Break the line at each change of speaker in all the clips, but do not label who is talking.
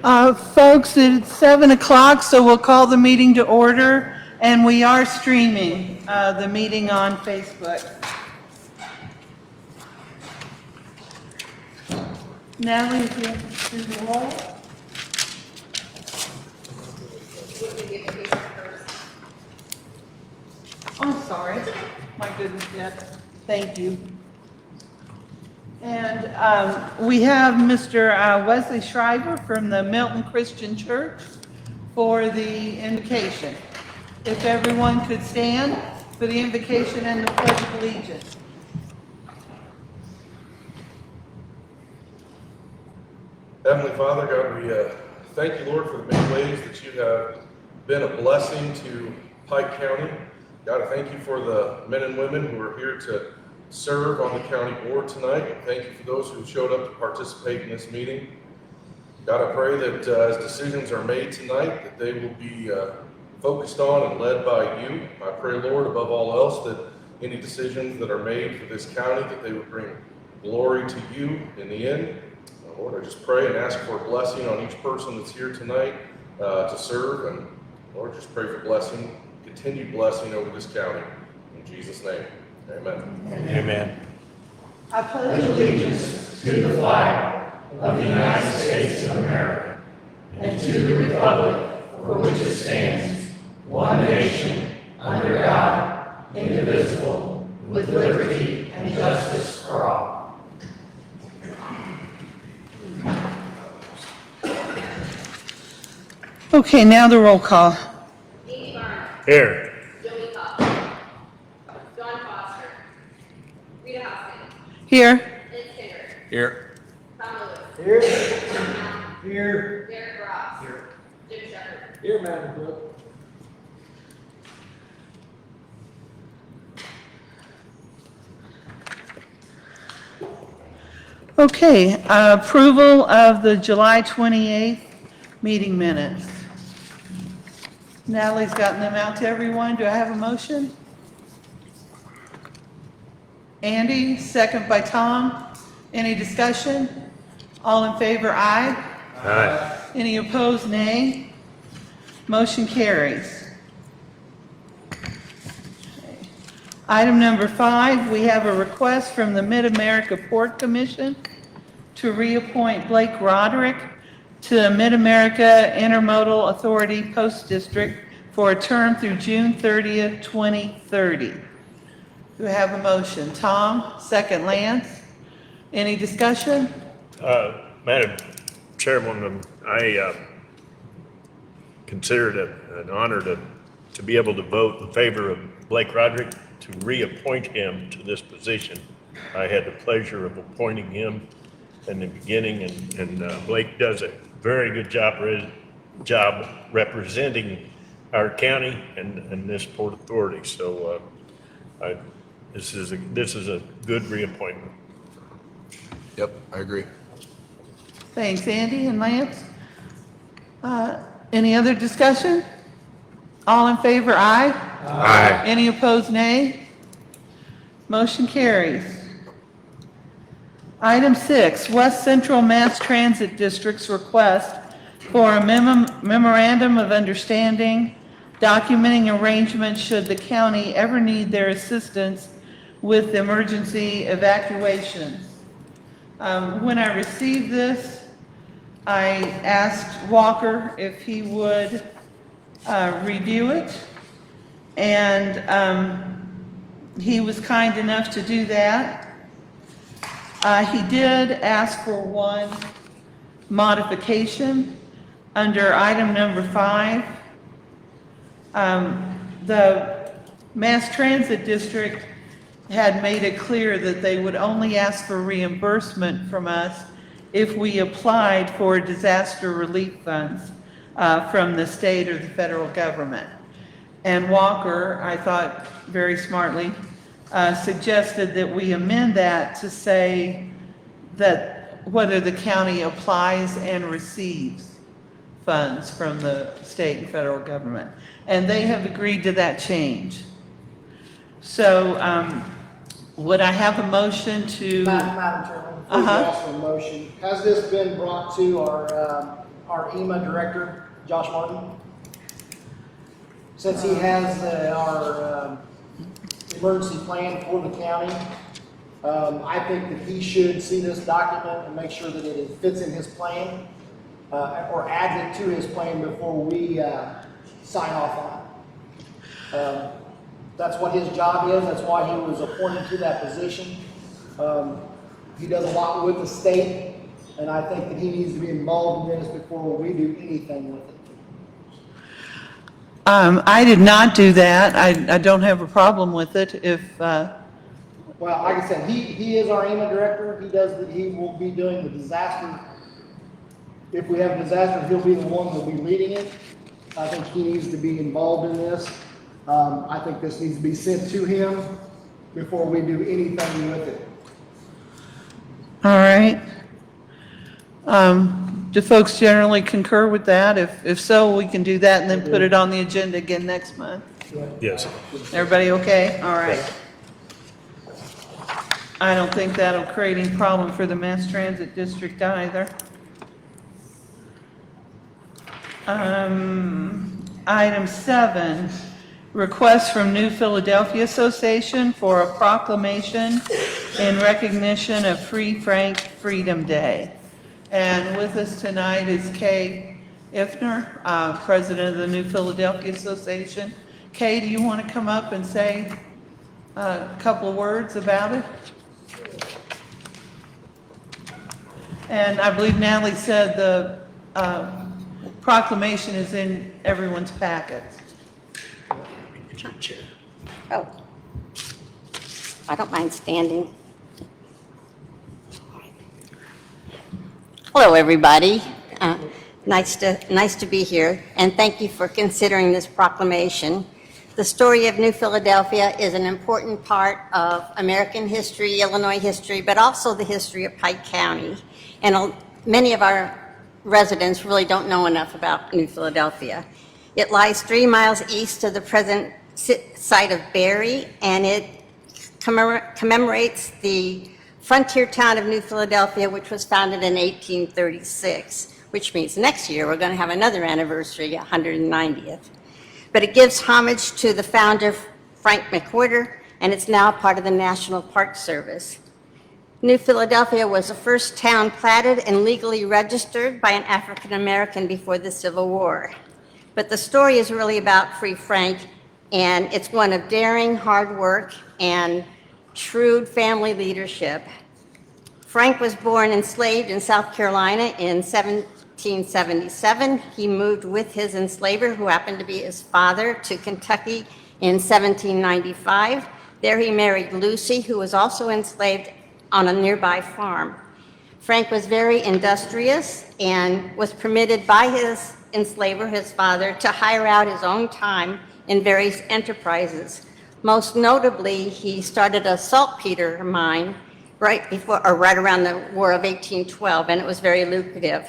Folks, it's 7 o'clock, so we'll call the meeting to order, and we are streaming the meeting on Facebook. Natalie, if you do the roll. Oh, sorry. My goodness, yes. Thank you. And we have Mr. Wesley Shriver from the Milton Christian Church for the invocation. If everyone could stand for the invocation and the Pledge of Allegiance.
Heavenly Father, God, we thank you, Lord, for the many ways that you have been a blessing to Pike County. God, I thank you for the men and women who are here to serve on the county board tonight. And thank you for those who showed up to participate in this meeting. God, I pray that as decisions are made tonight, that they will be focused on and led by you. I pray, Lord, above all else, that any decisions that are made for this county, that they would bring glory to you in the end. Lord, I just pray and ask for a blessing on each person that's here tonight to serve. And Lord, just pray for blessing, continued blessing over this county. In Jesus' name, amen.
Amen.
I pledge
allegiance to the flag of the United States of America and to the republic for which it stands, one nation, under God, indivisible, with liberty and justice for all.
Okay, now the roll call.
Amy Barnes.
Here.
Joey Cox. John Foster. Rita Hoskins.
Here.
Lynn Singer.
Here.
Tom Lewis.
Here.
Here. Derek Ross. Here. Jim Shepard.
Here, Madam Clerk.
Okay, approval of the July 28th meeting minutes. Natalie's gotten them out to everyone. Do I have a motion? Andy, second by Tom. Any discussion? All in favor, aye.
Aye.
Any opposed, nay. Motion carries. Item number 5, we have a request from the Mid-America Port Commission to reappoint Blake Roderick to the Mid-America Intermodal Authority Post District for a term through June 30th, 2030. Do we have a motion? Tom, second Lance. Any discussion?
Madam Chairwoman, I consider it an honor to be able to vote in favor of Blake Roderick to reappoint him to this position. I had the pleasure of appointing him in the beginning, and Blake does a very good job representing our county and this Port Authority. So this is a good reappointment.
Yep, I agree.
Thanks, Andy and Lance. Any other discussion? All in favor, aye.
Aye.
Any opposed, nay? Motion carries. Item 6, West Central Mass Transit District's request for a memorandum of understanding documenting arrangements should the county ever need their assistance with emergency evacuations. When I received this, I asked Walker if he would review it, and he was kind enough to do that. He did ask for one modification under item number 5. The Mass Transit District had made it clear that they would only ask for reimbursement from us if we applied for disaster relief funds from the state or the federal government. And Walker, I thought very smartly, suggested that we amend that to say that whether the county applies and receives funds from the state and federal government. And they have agreed to that change. So would I have a motion to...
Madam Chairman, before you ask for a motion, has this been brought to our our EMA director, Josh Martin. Since he has our emergency plan for the county, I think that he should see this document and make sure that it fits in his plan, or adds it to his plan before we sign off on it. That's what his job is. That's why he was appointed to that position. He does a lot with the state, and I think that he needs to be involved in this before we do anything with it.
I did not do that. I don't have a problem with it if,
Well, like I said, he is our EMA director. He will be doing the disaster. If we have a disaster, he'll be the one that'll be leading it. I think he needs to be involved in this. I think this needs to be sent to him before we do anything with it.
all right. Do folks generally concur with that? If so, we can do that and then put it on the agenda again next month.
Yes.
Everybody okay? All right. I don't think that'll create any problem for the Mass Transit District either. Item 7, request from New Philadelphia Association for a proclamation in recognition of Free Frank Freedom Day. And with us tonight is Kay Ifner, President of the New Philadelphia Association. Kay, do you want to come up and say a couple of words about it? And I believe Natalie said the proclamation is in everyone's packets.
Oh, I don't mind standing. Hello, everybody. Nice to be here, and thank you for considering this proclamation. The story of New Philadelphia is an important part of American history, Illinois history, but also the history of Pike County. And many of our residents really don't know enough about New Philadelphia. It lies 3 miles east of the present site of Barry, and it commemorates the frontier town of New Philadelphia, which was founded in 1836, which means next year we're going to have another anniversary, 190th. But it gives homage to the founder, Frank McWhorter, and it's now part of the National Park Service. New Philadelphia was the first town platted and legally registered by an African American before the Civil War. But the story is really about Free Frank, and it's one of daring, hard work, and shrewd family leadership. Frank was born enslaved in South Carolina in 1777. He moved with his enslaver, who happened to be his father, to Kentucky in 1795. There he married Lucy, who was also enslaved on a nearby farm. Frank was very industrious and was permitted by his enslaver, his father, to hire out his own time in various enterprises. Most notably, he started a saltpeter mine right around the War of 1812, and it was very lucrative.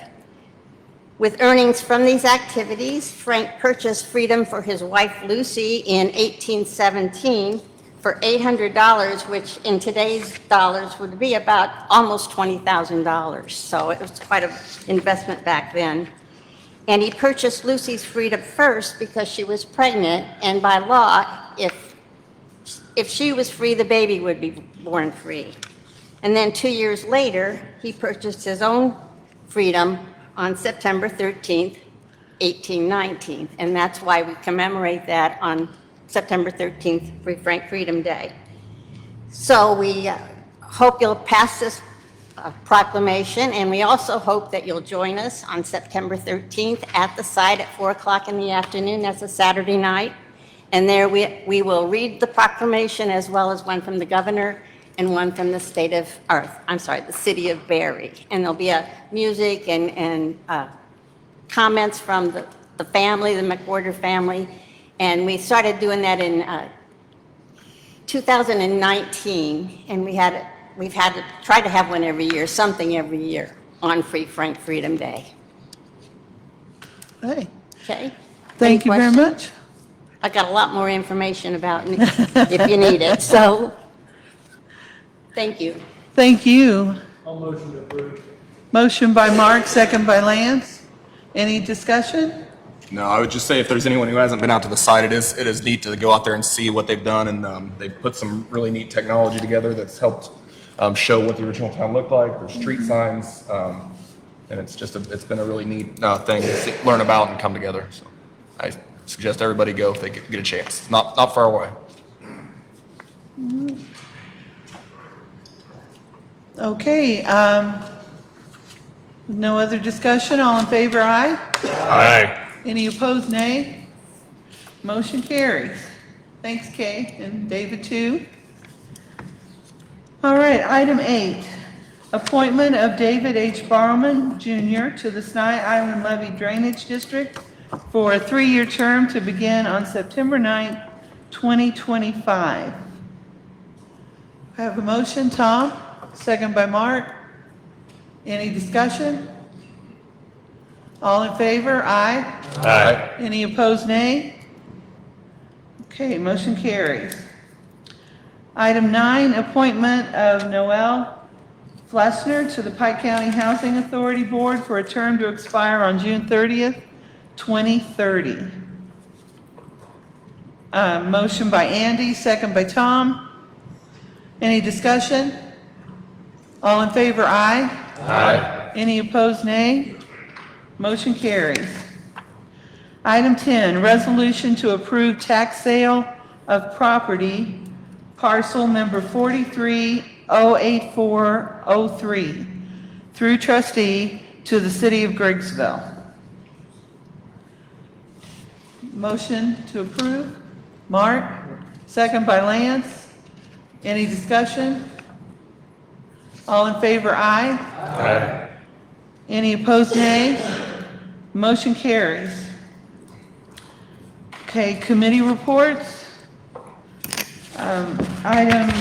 With earnings from these activities, Frank purchased freedom for his wife Lucy in 1817 for $800, which in today's dollars would be about almost $20,000. So it was quite an investment back then. And he purchased Lucy's freedom first because she was pregnant, and by law, if she was free, the baby would be born free. And then 2 years later, he purchased his own freedom on September 13th, 1819. And that's why we commemorate that on September 13th, Free Frank Freedom Day. So we hope you'll pass this proclamation, and we also hope that you'll join us on September 13th at the site at 4 o'clock in the afternoon. That's a Saturday night. And there we will read the proclamation, as well as one from the governor and one from the the city of Barry. And there'll be music and comments from the family, the McWhorter family. And we started doing that in 2019, and we've had to try to have one every year, something every year on Free Frank Freedom Day.
Hey,
Okay?
thank you
Any
very
questions?
much.
I got a lot more information about it if you need it, so thank you.
Thank you.
I'll motion to approve.
Motion by Mark, second by Lance. Any discussion?
No, I would just say if there's anyone who hasn't been out to the site, it is neat to go out there and see what they've done, and they've put some really neat technology together that's helped show what the original town looked like. There's street signs, and it's been a really neat thing to learn about and come together. So I suggest everybody go if they get a chance. It's not far away.
Okay, no other discussion, all in favor, aye?
Aye.
Any opposed, nay? Motion carries. Thanks, Kay, and David too. All right, item 8, appointment of David H. Barman Jr. to the Sny Island Levy Drainage District for a 3-year term to begin on September 9th, 2025. I have a motion, Tom, second by Mark. Any discussion? All in favor, aye?
Aye.
Any opposed, nay? Okay, motion carries. Item 9, appointment of Noel Flessner to the Pike County Housing Authority Board for a term to expire on June 30th, 2030. Motion by Andy, second by Tom. Any discussion? All in favor, aye?
Aye.
Any opposed, nay? Motion carries. Item 10, resolution to approve tax sale of property, parcel number 43-08403, through trustee to the city of Griggsville. Motion to approve, Mark, second by Lance. Any discussion? All in favor, aye?
Aye.
Any opposed, nay? Motion carries. Okay, committee reports. Item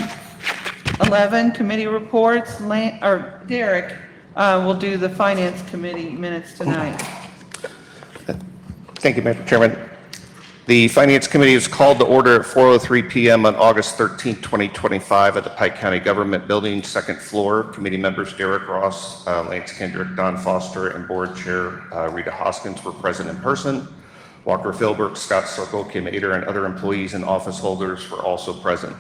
11, committee reports. Derek will do the finance committee minutes tonight.
Thank you, Madam Chairman. The Finance Committee is called to order at 4:03 p.m. on August 13, 2025 at the Pike County Government Building, second floor. Committee members Derek Ross, Lance Kendrick, Don Foster, and Board Chair Rita Hoskins were present in person. Walker Philbrook, Scott Circle, Kim Ader, and other employees and office holders were also present.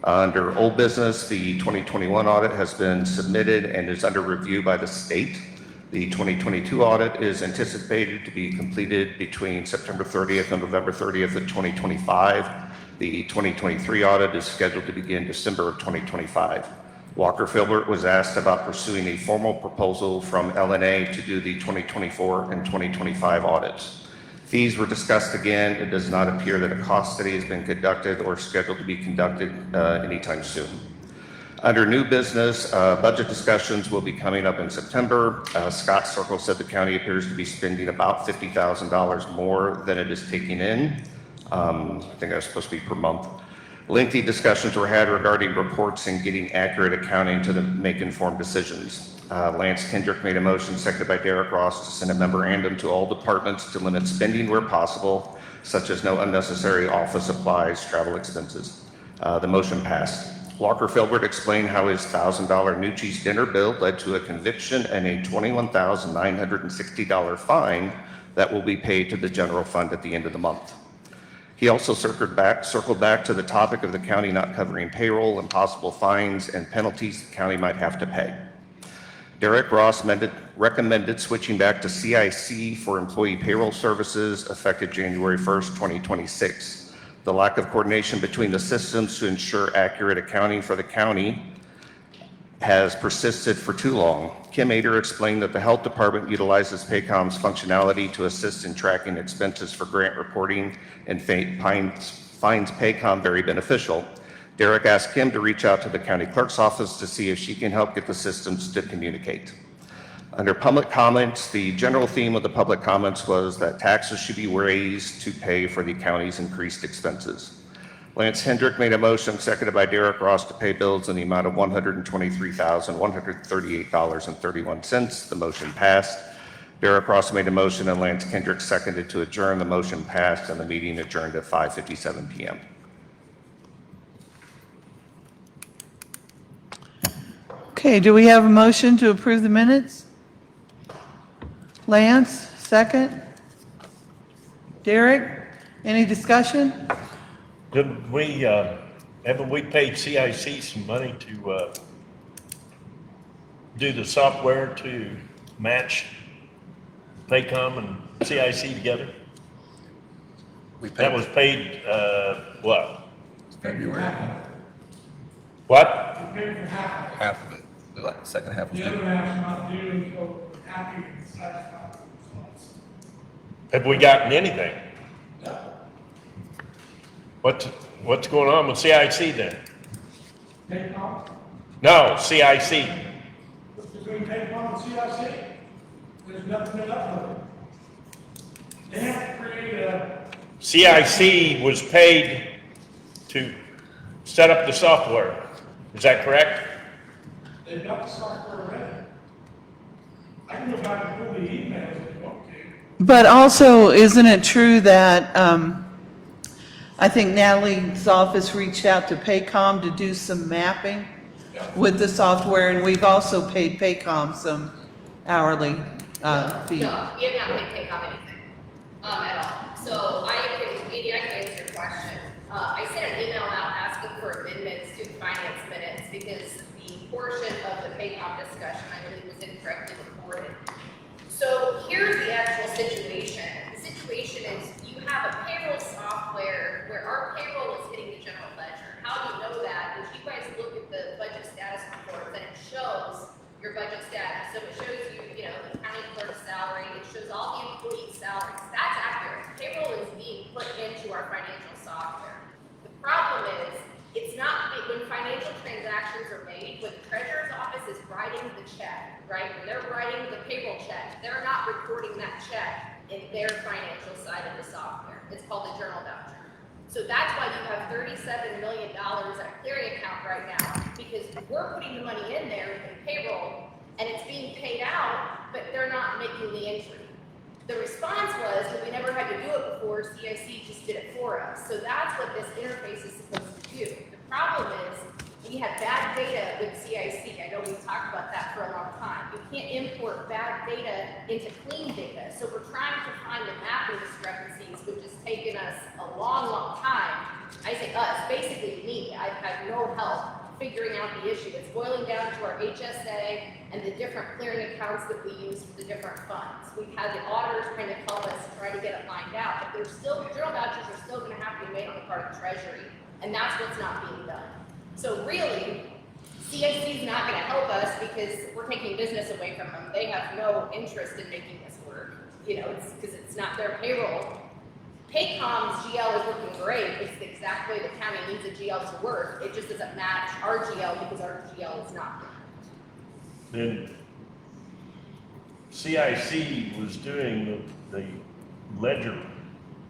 Under old business, the 2021 audit has been submitted and is under review by the state. The 2022 audit is anticipated to be completed between September 30th and November 30th of 2025. The 2023 audit is scheduled to begin December of 2025. Walker Philbrook was asked about pursuing a formal proposal from LNA to do the 2024 and 2025 audits. Fees were discussed again. It does not appear that a cost study has been conducted or scheduled to be conducted anytime soon. Under new business, budget discussions will be coming up in September. Scott Circle said the county appears to be spending about $50,000 more than it is taking in. I think that's supposed to be per month. Lengthy discussions were had regarding reports and getting accurate accounting to make informed decisions. Lance Kendrick made a motion, seconded by Derek Ross, to send a memorandum to all departments to limit spending where possible, such as no unnecessary office supplies, travel expenses. The motion passed. Walker Philbrook explained how his $1,000 Nucci's dinner bill led to a conviction and a $21,960 fine that will be paid to the general fund at the end of the month. He also circled back to the topic of the county not covering payroll and possible fines and penalties the county might have to pay. Derek Ross recommended switching back to CIC for employee payroll services effective January 1st, 2026. The lack of coordination between the systems to ensure accurate accounting for the county has persisted for too long. Kim Ader explained that the health department utilizes Paycom's functionality to assist in tracking expenses for grant reporting and finds Paycom very beneficial. Derek asked Kim to reach out to the county clerk's office to see if she can help get the systems to communicate. Under public comments, the general theme of the public comments was that taxes should be raised to pay for the county's increased expenses. Lance Hendrick made a motion, seconded by Derek Ross, to pay bills in the amount of $123,138.31. The motion passed. Derek Ross made a motion and Lance Kendrick seconded to adjourn. The motion passed and the meeting adjourned at 5:57 p.m.
Okay, do we have a motion to approve the minutes? Lance, Second? Derek, any discussion?
Did we, haven't we paid CIC some money to, do the software to match Paycom and CIC together?
We paid
That was paid, what?
February,
What?
half of it, like the second half was
The other
due.
half's not due until we're happy and satisfied with the results.
Have we gotten anything? What's going on with CIC then?
Paycom,
No, CIC.
between Paycom and CIC, there's nothing to up with it. They have to create a,
CIC was paid to set up the software. Is that correct?
they've got the software ready. I can go back and pull the emails if you want to.
But also, isn't it true that, I think Natalie's office reached out to Paycom to do some mapping with the software, and we've also paid Paycom some hourly, fee.
No, we have not paid Paycom anything, at all. So maybe I can answer your question. I sent an email out asking for amendments to finance minutes because the portion of the Paycom discussion, I believe, was incorrectly reported. So here's the actual situation. The situation is you have a payroll software where our payroll is hitting the general ledger. How do you know that? Is you guys look at the budget status report and it shows your budget status. So it shows you, the county clerk's salary, it shows all the employee salaries. That's accurate. Payroll is being put into our financial software. The problem is, it's not, when financial transactions are made, when the treasurer's office is writing the check, right? When they're writing the payroll check, they're not recording that check in their financial side of the software. It's called the journal voucher. So that's why you have $37 million at clearing account right now, because we're putting the money in there in payroll, and it's being paid out, but they're not making the entry. The response was that we never had to do it before, CIC just did it for us. So that's what this interface is supposed to do. The problem is, we have bad data with CIC. I know we've talked about that for a long time. You can't import bad data into clean data. So we're trying to find the mapping discrepancies, which has taken us a long, long time. I say us, basically me. I've had no help figuring out the issue. It's boiling down to our HSA and the different clearing accounts that we use for the different funds. We've had the auditors kind of help us try to get it lined out, but there's still, journal vouchers are still going to have to be made on the part of Treasury, and that's what's not being done. So really, CIC is not going to help us because we're taking business away from them. They have no interest in making this work. It's because it's not their payroll. Paycom's GL is working great. It's the exact way the county needs a GL to work. It just doesn't match our GL because our GL is not.
Then CIC was doing the ledger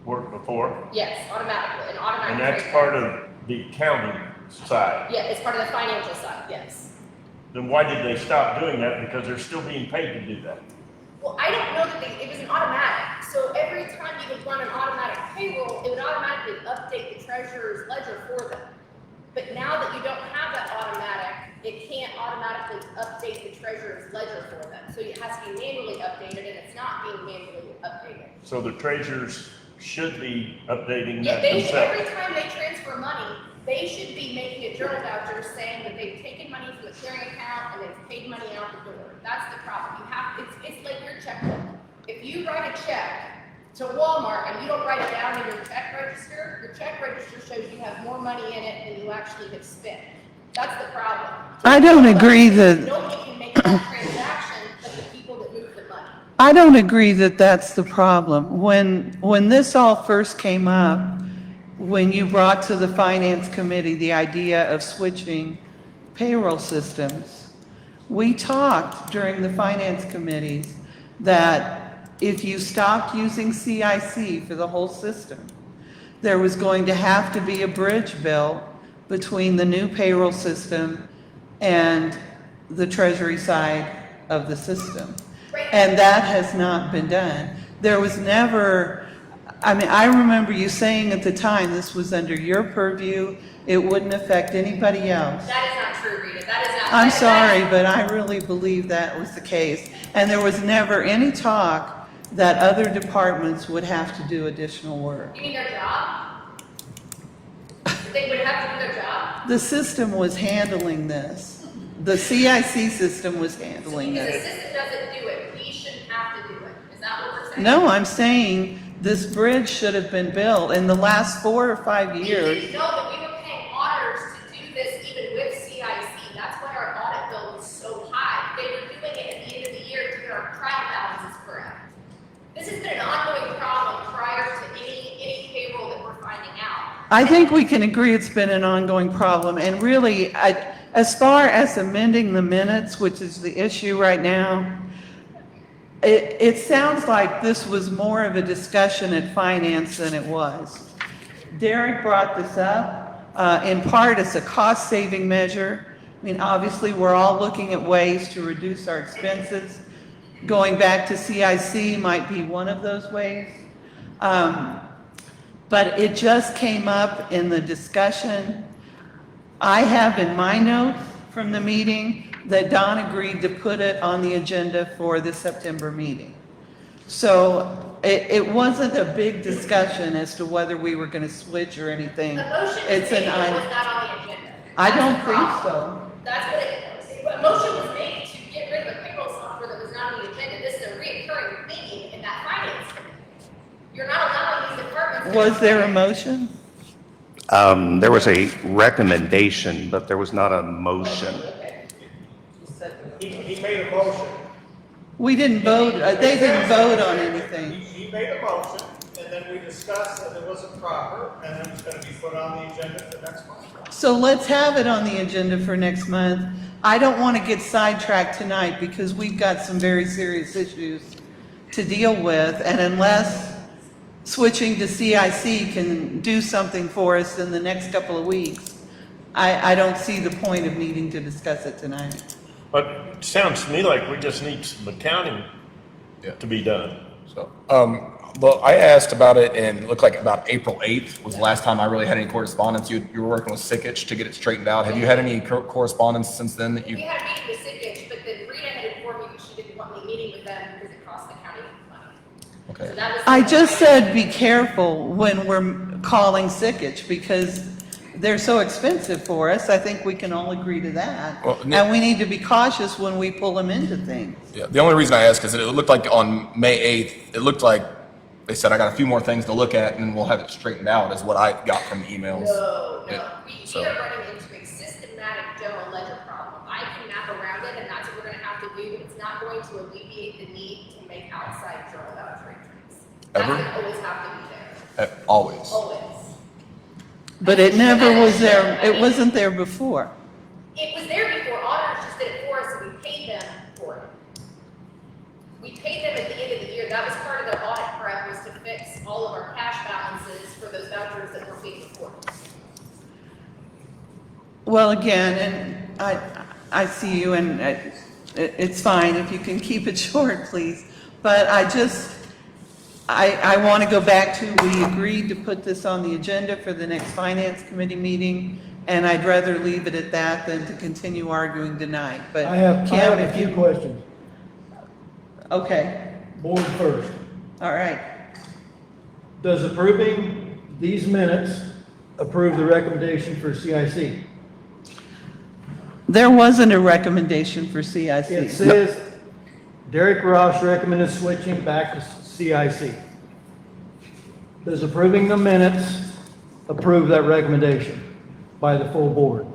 work before,
Yes, automatically, an automatic.
and that's part of the accounting side.
Yeah, it's part of the financial side, yes.
Then why did they stop doing that? Because they're still being paid to do that.
Well, I don't know that it was an automatic. So every time you would run an automatic payroll, it would automatically update the treasurer's ledger for them. But now that you don't have that automatic, it can't automatically update the treasurer's ledger for them. So it has to be manually updated, and it's not being manually updated.
So the treasurers should be updating
Yeah,
that
every
themselves.
time they transfer money, they should be making a journal voucher saying that they've taken money from the clearing account and they've paid money out the door. That's the problem. It's like your checkbook. If you write a check to Walmart and you don't write it down in your check register, your check register shows you have more money in it than you actually have spent. That's the problem.
I don't agree that,
Nobody can make that transaction but the people that move the money.
I don't agree that that's the problem. When this all first came up, when you brought to the finance committee the idea of switching payroll systems, we talked during the finance committees that if you stopped using CIC for the whole system, there was going to have to be a bridge bill between the new payroll system and the treasury side of the system. And that has not been done. There was never, I remember you saying at the time this was under your purview, it wouldn't affect anybody else.
That is not true, Rita. That is not.
I'm sorry, but I really believe that was the case. And there was never any talk that other departments would have to do additional work.
You mean their job? They would have to do their job?
The system was handling this. The CIC system was handling
Because the
this.
system doesn't do it, we shouldn't have to do it. Is that what we're saying?
No, I'm saying this bridge should have been built in the last 4 or 5
We
years.
didn't know that we were paying auditors to do this even with CIC. That's why our audit bill was so high. They were doing it at the end of the year to get our trial balances correct. This has been an ongoing problem prior to any payroll that we're finding out.
I think we can agree it's been an ongoing problem, and really, as far as amending the minutes, which is the issue right now, it sounds like this was more of a discussion at finance than it was. Derek brought this up. In part, it's a cost-saving measure. I mean, obviously, we're all looking at ways to reduce our expenses. Going back to CIC might be one of those ways. But it just came up in the discussion. I have in my notes from the meeting that Don agreed to put it on the agenda for the September meeting. So it wasn't a big discussion as to whether we were going to switch or anything.
The motion
It's
was
an
made, but it was
item.
not on the agenda.
I
That's
don't
the
think
problem.
so.
That's what it was. A motion was made to get rid of the payroll software that was not on the agenda. This is a reoccurring theme in that finance committee. You're not allowing these departments. to-
Was there a motion?
There was a recommendation, but there was not a motion.
He made a motion.
We didn't vote, they didn't vote on anything.
He made a motion, and then we discussed that it wasn't proper, and then it's gonna be put on the agenda for next month.
So let's have it on the agenda for next month. I don't want to get sidetracked tonight because we've got some very serious issues to deal with, and unless switching to CIC can do something for us in the next couple of weeks, I don't see the point of needing to discuss it tonight.
But it sounds to me like we just need some accounting
Yeah.
to be done.
So, well, I asked about it, and it looked like about April 8th was the last time I really had any correspondence. You were working with Sikich to get it straightened out. Have you had any correspondence since then that
We
you?
had a meeting with Sikich, but then Rita had informed me that she didn't want me meeting with them because it cost the county money.
Okay.
So that was.
I just said be careful when we're calling Sikich because they're so expensive for us. I think we can all agree to that.
Well,
And we need to be cautious when we pull them into things.
Yeah, the only reason I asked is that it looked like on May 8th, it looked like they said, I got a few more things to look at and we'll have it straightened out, is what I got from the emails.
No,
Yeah,
no,
so-
we are running into a systematic general ledger problem. I can map around it, and that's what we're gonna have to do, but it's not going to alleviate the need to make outside journal ledger entries. That's
Ever?
gonna always have to be there,
Always.
always.
But it never was there, it wasn't there before.
It was there before, auditors just did it for us, and we paid them for it. We paid them at the end of the year, that was part of their audit prep, was to fix all of our cash balances for those vouchers that were paid before.
Well, again, and I see you, and it's fine if you can keep it short, please. But I want to go back to, we agreed to put this on the agenda for the next finance committee meeting, and I'd rather leave it at that than to continue arguing tonight. But
I have
Kim,
a
if
few
you,
questions.
okay,
Board first.
all right.
Does approving these minutes approve the recommendation for CIC?
There wasn't a recommendation for CIC.
It says Derek Ross recommended switching back to CIC. Does approving the minutes approve that recommendation by the full board?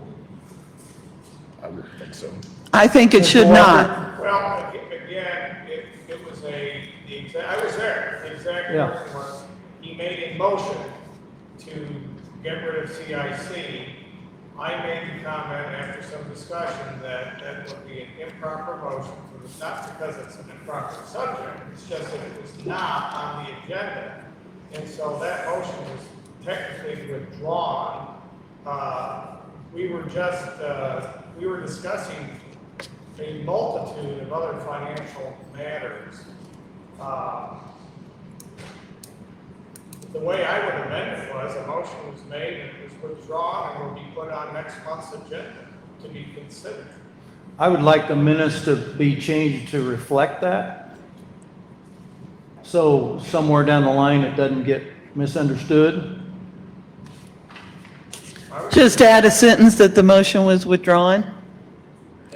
I would think so.
I think it should not.
Well, again, it was I was there, the exact
Yeah.
wording was, he made a motion to get rid of CIC. I made the comment after some discussion that that would be an improper motion, not because it's an improper subject, it's just that it was not on the agenda. And so that motion was technically withdrawn. We were discussing a multitude of other financial matters. The way I would amend it was, a motion was made and it was withdrawn and will be put on next month's agenda to be considered.
I would like the minutes to be changed to reflect that. So somewhere down the line, it doesn't get misunderstood.
Just add a sentence that the motion was withdrawn.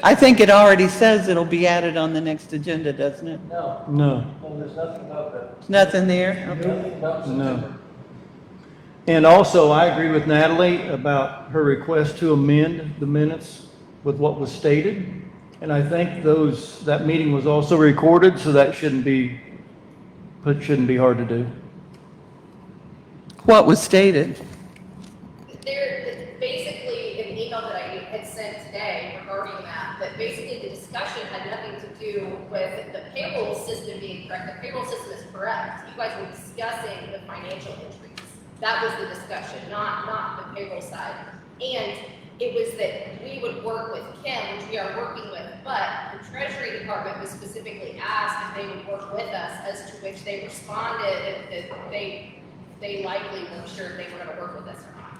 I think it already says it'll be added on the next agenda, doesn't it?
No. There's nothing about that.
Nothing there? Okay.
Nothing about September. No. And also, I agree with Natalie about her request to amend the minutes with what was stated. And I think that meeting was also recorded, so that shouldn't be hard to do.
What was stated?
There, basically, an email that I had sent today regarding that basically the discussion had nothing to do with the payroll system being correct. The payroll system is correct. You guys were discussing the financial entries. That was the discussion, not the payroll side. And it was that we would work with Kim, which we are working with, but the Treasury Department was specifically asked if they would work with us, as to which they responded that they likely weren't sure if they were going to work with us or not.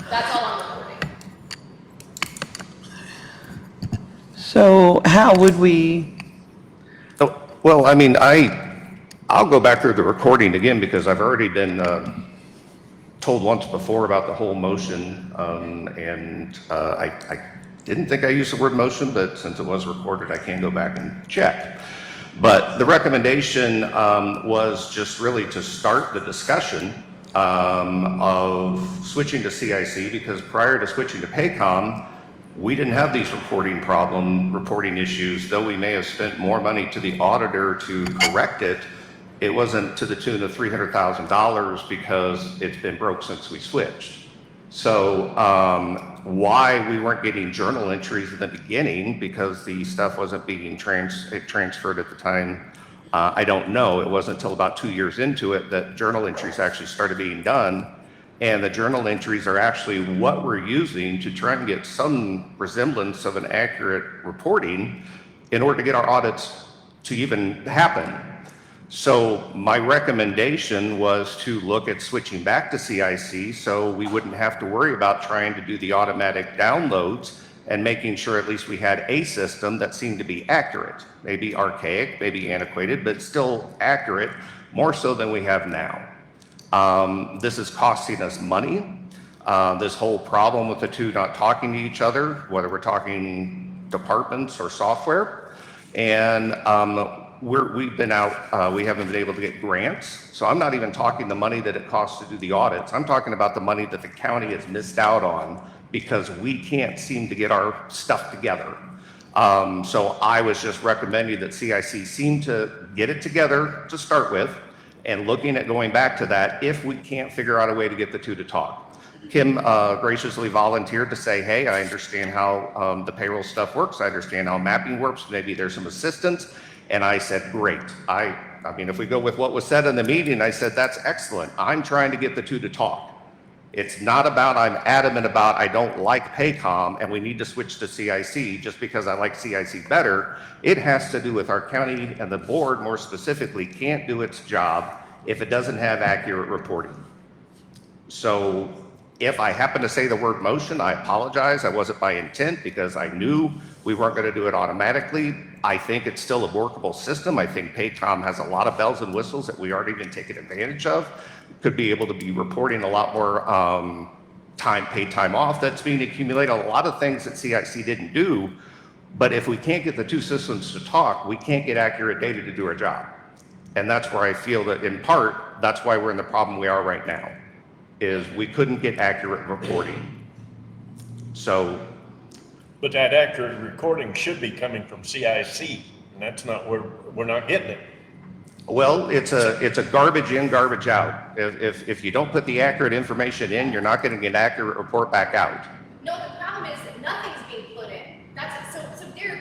That's all I'm reporting.
So how would we,
Oh, well, I mean, I'll go back through the recording again because I've already been told once before about the whole motion, and I didn't think I used the word motion, but since it was recorded, I can go back and check. But the recommendation was just really to start the discussion of switching to CIC, because prior to switching to Paycom, we didn't have these reporting issues. Though we may have spent more money to the auditor to correct it, it wasn't to the tune of $300,000 because it's been broke since we switched. So why we weren't getting journal entries in the beginning, because the stuff wasn't being transferred at the time, I don't know. It wasn't until about 2 years into it that journal entries actually started being done. And the journal entries are actually what we're using to try and get some resemblance of an accurate reporting in order to get our audits to even happen. So my recommendation was to look at switching back to CIC so we wouldn't have to worry about trying to do the automatic downloads, and making sure at least we had a system that seemed to be accurate, maybe archaic, maybe antiquated, but still accurate, more so than we have now. This is costing us money. This whole problem with the two not talking to each other, whether we're talking departments or software, and we've been out, we haven't been able to get grants. So I'm not even talking the money that it costs to do the audits. I'm talking about the money that the county has missed out on because we can't seem to get our stuff together. So I was just recommending that CIC seem to get it together to start with, and looking at going back to that if we can't figure out a way to get the two to talk. Kim graciously volunteered to say, hey, I understand how the payroll stuff works. I understand how mapping works. Maybe there's some assistance. And I said, great. I mean, if we go with what was said in the meeting, I said, that's excellent. I'm trying to get the two to talk. It's not about, I'm adamant about, I don't like Paycom and we need to switch to CIC just because I like CIC better. It has to do with our county, and the board more specifically can't do its job if it doesn't have accurate reporting. So if I happen to say the word motion, I apologize. I wasn't by intent because I knew we weren't going to do it automatically. I think it's still a workable system. I think Paycom has a lot of bells and whistles that we aren't even taking advantage of. Could be able to be reporting a lot more paid time off that's being accumulated, a lot of things that CIC didn't do. But if we can't get the two systems to talk, we can't get accurate data to do our job. And that's where I feel that in part, that's why we're in the problem we are right now, is we couldn't get accurate reporting. So.
But that accurate recording should be coming from CIC, and that's not where, we're not getting it.
Well, it's a garbage in, garbage out. If you don't put the accurate information in, you're not going to get an accurate report back out.
No, the problem is that nothing's being put in. So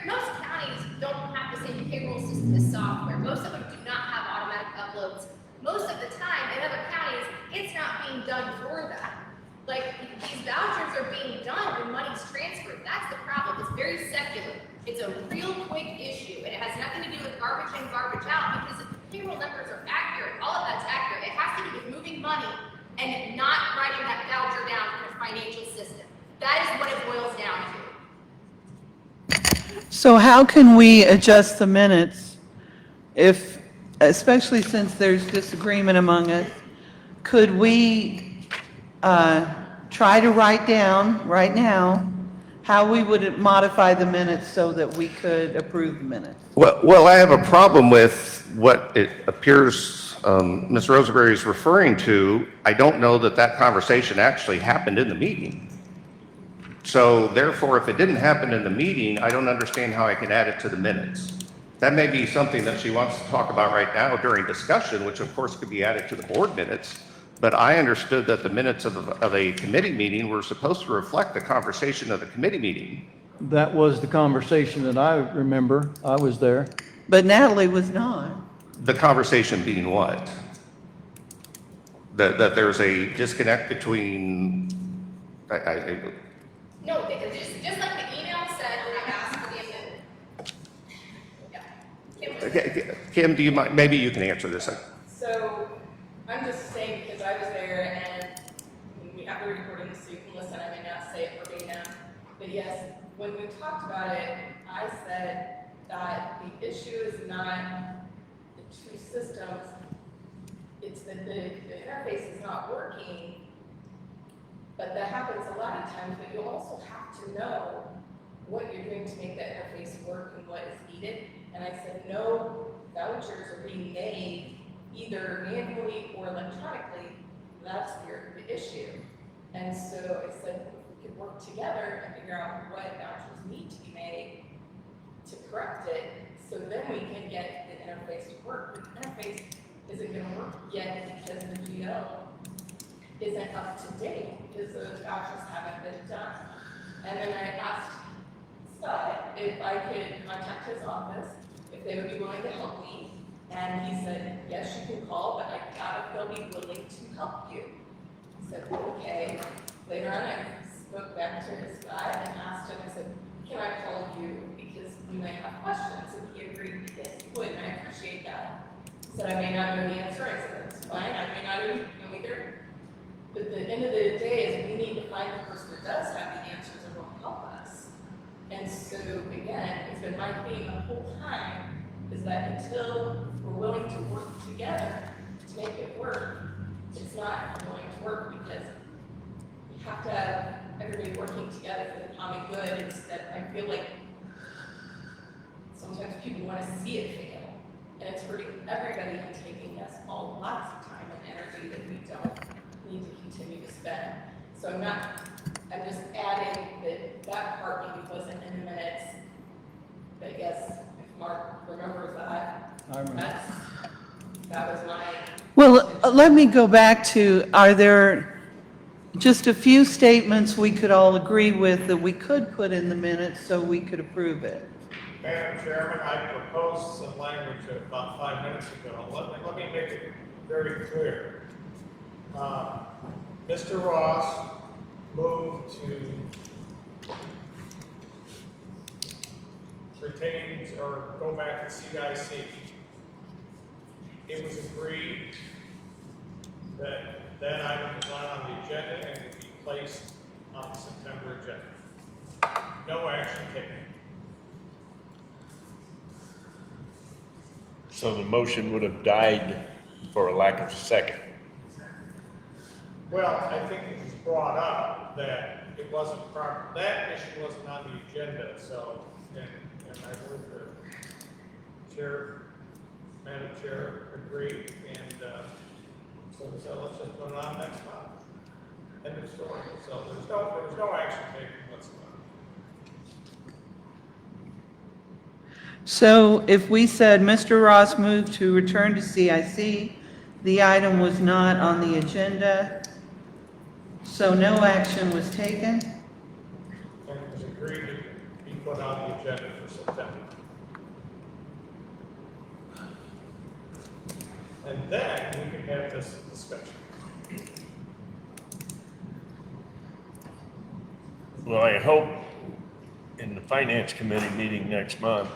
most counties don't have the same payroll system as software. Most of them do not have automatic uploads. Most of the time in other counties, it's not being done for that. Like, these vouchers are being done when money's transferred. That's the problem. It's very secular. It's a real quick issue, and it has nothing to do with garbage in, garbage out, because if the payroll numbers are accurate, all of that's accurate. It has to do with moving money and not writing that voucher down in a financial system. That is what it boils down to.
so how can we adjust the minutes if, especially since there's disagreement among us, could we try to write down right now how we would modify the minutes so that we could approve the minutes?
Well, I have a problem with what it appears Ms. Roseberry is referring to. I don't know that that conversation actually happened in the meeting. So therefore, if it didn't happen in the meeting, I don't understand how I can add it to the minutes. That may be something that she wants to talk about right now during discussion, which of course could be added to the board minutes. But I understood that the minutes of a committee meeting were supposed to reflect the conversation of the committee meeting.
That was the conversation that I remember. I was there.
But Natalie was not.
The conversation being what? That there's a disconnect between,
No, just like the email said when I asked for the amendment. Yeah.
Kim, do you mind, maybe you can answer this.
So, I'm just saying, because I was there, and we have the recording, so you can listen, I may not say it verbatim, but yes, when we talked about it, I said that the issue is not the two systems, it's that the interface is not working, but that happens a lot of times, but you also have to know what you're doing to make that interface work and what is needed, and I said, no vouchers are being made either manually or electronically, that's the issue. And so I said, we could work together and figure out what vouchers need to be made to correct it, so then we can get the interface to work. The interface isn't gonna work yet because the GL isn't up to date, because those vouchers haven't been done. And then I asked Scott if I could contact his office, if they would be willing to help me. And he said, yes, you can call, but I doubt if they'll be willing to help you. I said, okay. Later on, I spoke back to his guy and asked him, I said, can I call you? Because you may have questions. And he agreed, yes, he would, and I appreciate that. He said, I may not know the answer. I said, that's fine. I may not know either. But the end of the day is we need to find the person that does have the answers and will help us. And so, again, it's been my theme the whole time, is that until we're willing to work together to make it work, it's not going to work, because we have to have everybody working together for the common good. It's that I feel like sometimes people want to see it fail, and it's hurting everybody and taking us all lots of time and energy that we don't need to continue to spend. So I'm just adding that part maybe wasn't in the minutes, but I guess if Mark remembers that,
I remember.
that was my.
Well, let me go back to, are there just a few statements we could all agree with that we could put in the minutes so we could approve it?
Madam Chairman, I proposed some language about 5 minutes ago. Let me make it very clear. Mr. Ross moved to retain or go back to CIC. It was agreed that that item was not on the agenda and would be placed on the September agenda. No action taken.
So the motion would have died for a lack of a second.
Well, I think it was brought up that it wasn't proper, that issue wasn't on the agenda, so, and I believe the chair, Madam Chair agreed, and, so let's just put it on next month. End of story. So there was no action taken whatsoever.
So if we said Mr. Ross moved to return to CIC, the item was not on the agenda, so no action was taken?
And it was agreed to be put on the agenda for September. And then we can have this discussion.
Well, I hope in the finance committee meeting next month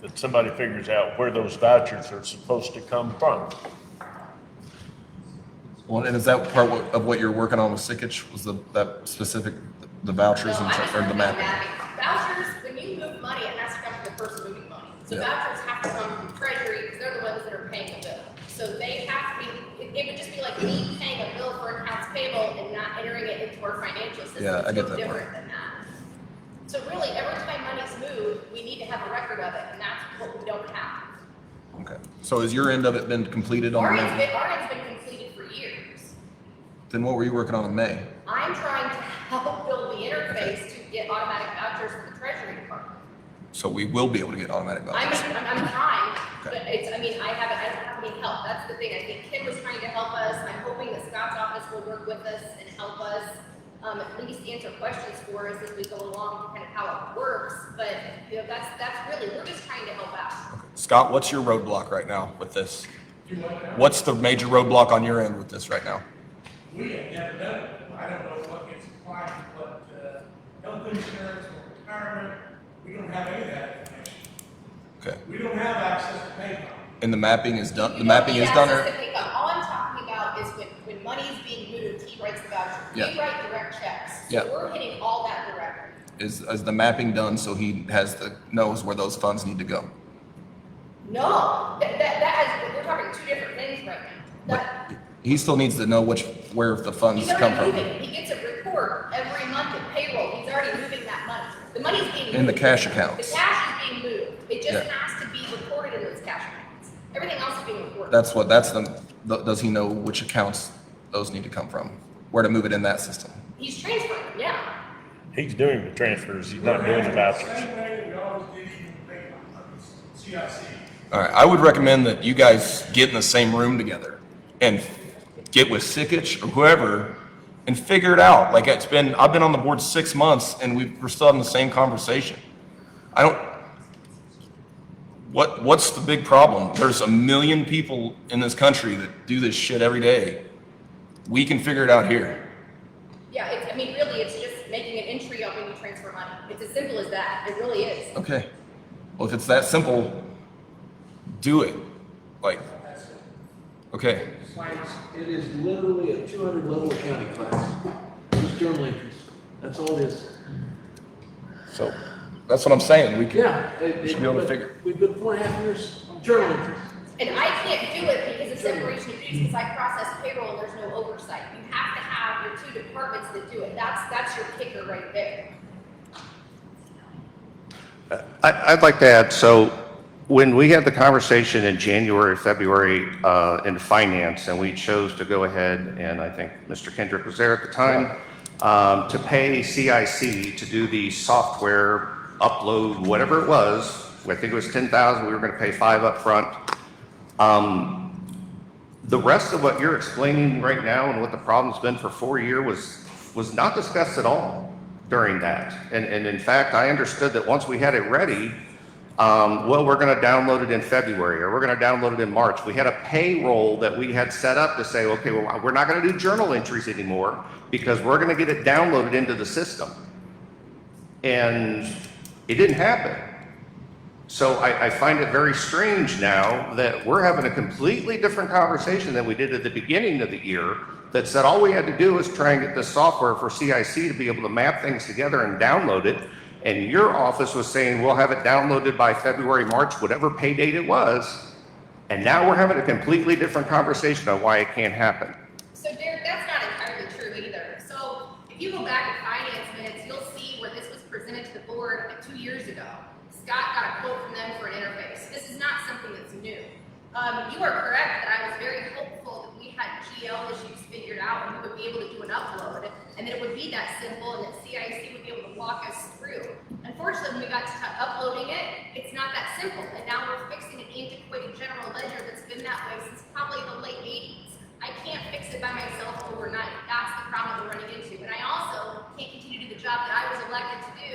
that somebody figures out where those vouchers are supposed to come from.
Well, and is that part of what you're working on with Sickich, was that specific, the vouchers
No,
and
I just
or the
want to
map?
know that. Vouchers, when you move money, it has to come from the person moving money. So
Yeah.
vouchers have to come from Treasury, because they're paying a bill. So they have to be, it would just be like me paying a bill for accounts payable and not entering it into our financial system.
Yeah, I
It's
get
no
that
different
part.
than that. So really, every time money's moved, we need to have a record of it, and that's what we don't have.
Okay. So has your end of it been completed on the
Our
May?
end's been completed for years.
Then what were you working on in May?
I'm trying to help build the interface to get automatic vouchers for the Treasury Department.
So we will be able to get automatic vouchers.
I'm trying,
Okay.
but it's, I mean, I don't have any help. That's the thing. I think Kim was trying to help us. I'm hoping that Scott's office will work with us and help us, at least answer questions for us as we go along, kind of how it works. But, you know, that's really, we're just trying to help out.
Scott, what's your roadblock right now with this? What's the major roadblock on your end with this right now?
We have never done it. I don't know what gets applied, but health insurance or retirement, we don't have any of that information.
Okay.
We don't have access to PayPal.
And the mapping is done, the
You
mapping
don't
is
need
done,
access
or?
to PayPal. All I'm talking about is when money's being moved, he writes the voucher.
Yeah.
We write direct checks.
Yeah.
So we're hitting all that directly.
Is the mapping done so he knows where those funds need to go?
No, we're talking two different things right now. That,
He still needs to know where the funds
he's
come
already
from.
moving, he gets a report every month in payroll, he's already moving that money. The money's being moved.
In the cash accounts.
The cash is being moved, it just
Yeah.
has to be recorded in those cash accounts. Everything else is being recorded.
Does he know which accounts those need to come from? Where to move it in that system?
He's transferring, yeah.
He's doing the transfers, he's not doing the vouchers.
Same way that we always did even with PayPal, CIC.
All right, I would recommend that you guys get in the same room together and get with Sikich or whoever and figure it out. Like I've been on the board 6 months and we're still having the same conversation. What's the big problem? There's 1 million people in this country that do this shit every day. We can figure it out here.
Yeah, I mean, really, it's just making an entry on when you transfer money. It's as simple as that, it really is.
Okay. Well, if it's that simple, do it. Like, okay.
It is literally a 200 level accounting class. Just journal entries. That's all it is.
So that's what I'm saying. We should be able to figure.
We've been 4.5 years on journal entries.
And I can't do it because of separation of duties, because I process payroll and there's no oversight. You have to have your two departments that do it. That's your kicker right there.
I'd like to add, so when we had the conversation in January, February in finance, and we chose to go ahead, and I think Mr. Kendrick was there at the time, to pay CIC to do the software upload, whatever it was, I think it was 10,000, we were going to pay 5 up front. The rest of what you're explaining right now and what the problem's been for 4 years was not discussed at all during that. And in fact, I understood that once we had it ready, well, we're going to download it in February, or we're going to download it in March. We had a payroll that we had set up to say, okay, well, we're not going to do journal entries anymore because we're going to get it downloaded into the system. And it didn't happen. So I find it very strange now that we're having a completely different conversation than we did at the beginning of the year that said all we had to do was try and get the software for CIC to be able to map things together and download it. And your office was saying, we'll have it downloaded by February, March, whatever pay date it was. And now we're having a completely different conversation on why it can't happen.
So Derek, that's not entirely true either. So if you go back to finance minutes, you'll see where this was presented to the board like 2 years ago. Scott got a quote from them for an interface. This is not something that's new. You are correct that I was very hopeful that we had GL issues figured out and we would be able to do an upload and that it would be that simple and that CIC would be able to walk us through. Unfortunately, when we got to uploading it, it's not that simple. And now we're fixing an antiquated general ledger that's been that way since probably the late 80s. I can't fix it by myself overnight. That's the problem we're running into. And I also can't continue to do the job that I was elected to do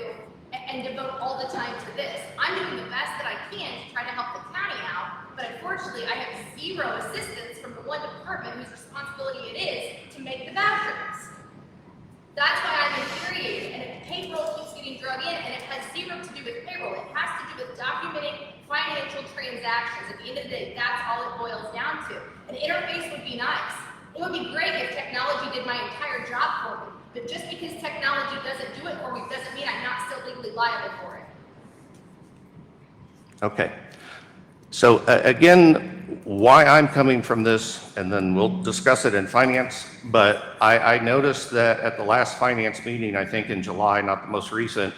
and devote all the time to this. I'm doing the best that I can to try to help the county out, but unfortunately I have zero assistance from the one department whose responsibility it is to make the vouchers. That's why I'm infuriated, and if payroll keeps getting drug in, and it has zero to do with payroll, it has to do with documenting financial transactions. At the end of the day, that's all it boils down to. An interface would be nice. It would be great if technology did my entire job for me. But just because technology doesn't do it for me doesn't mean I'm not still legally liable for it.
Okay. So again, why I'm coming from this, and then we'll discuss it in finance, but I noticed that at the last finance meeting, I think in July, not the most recent,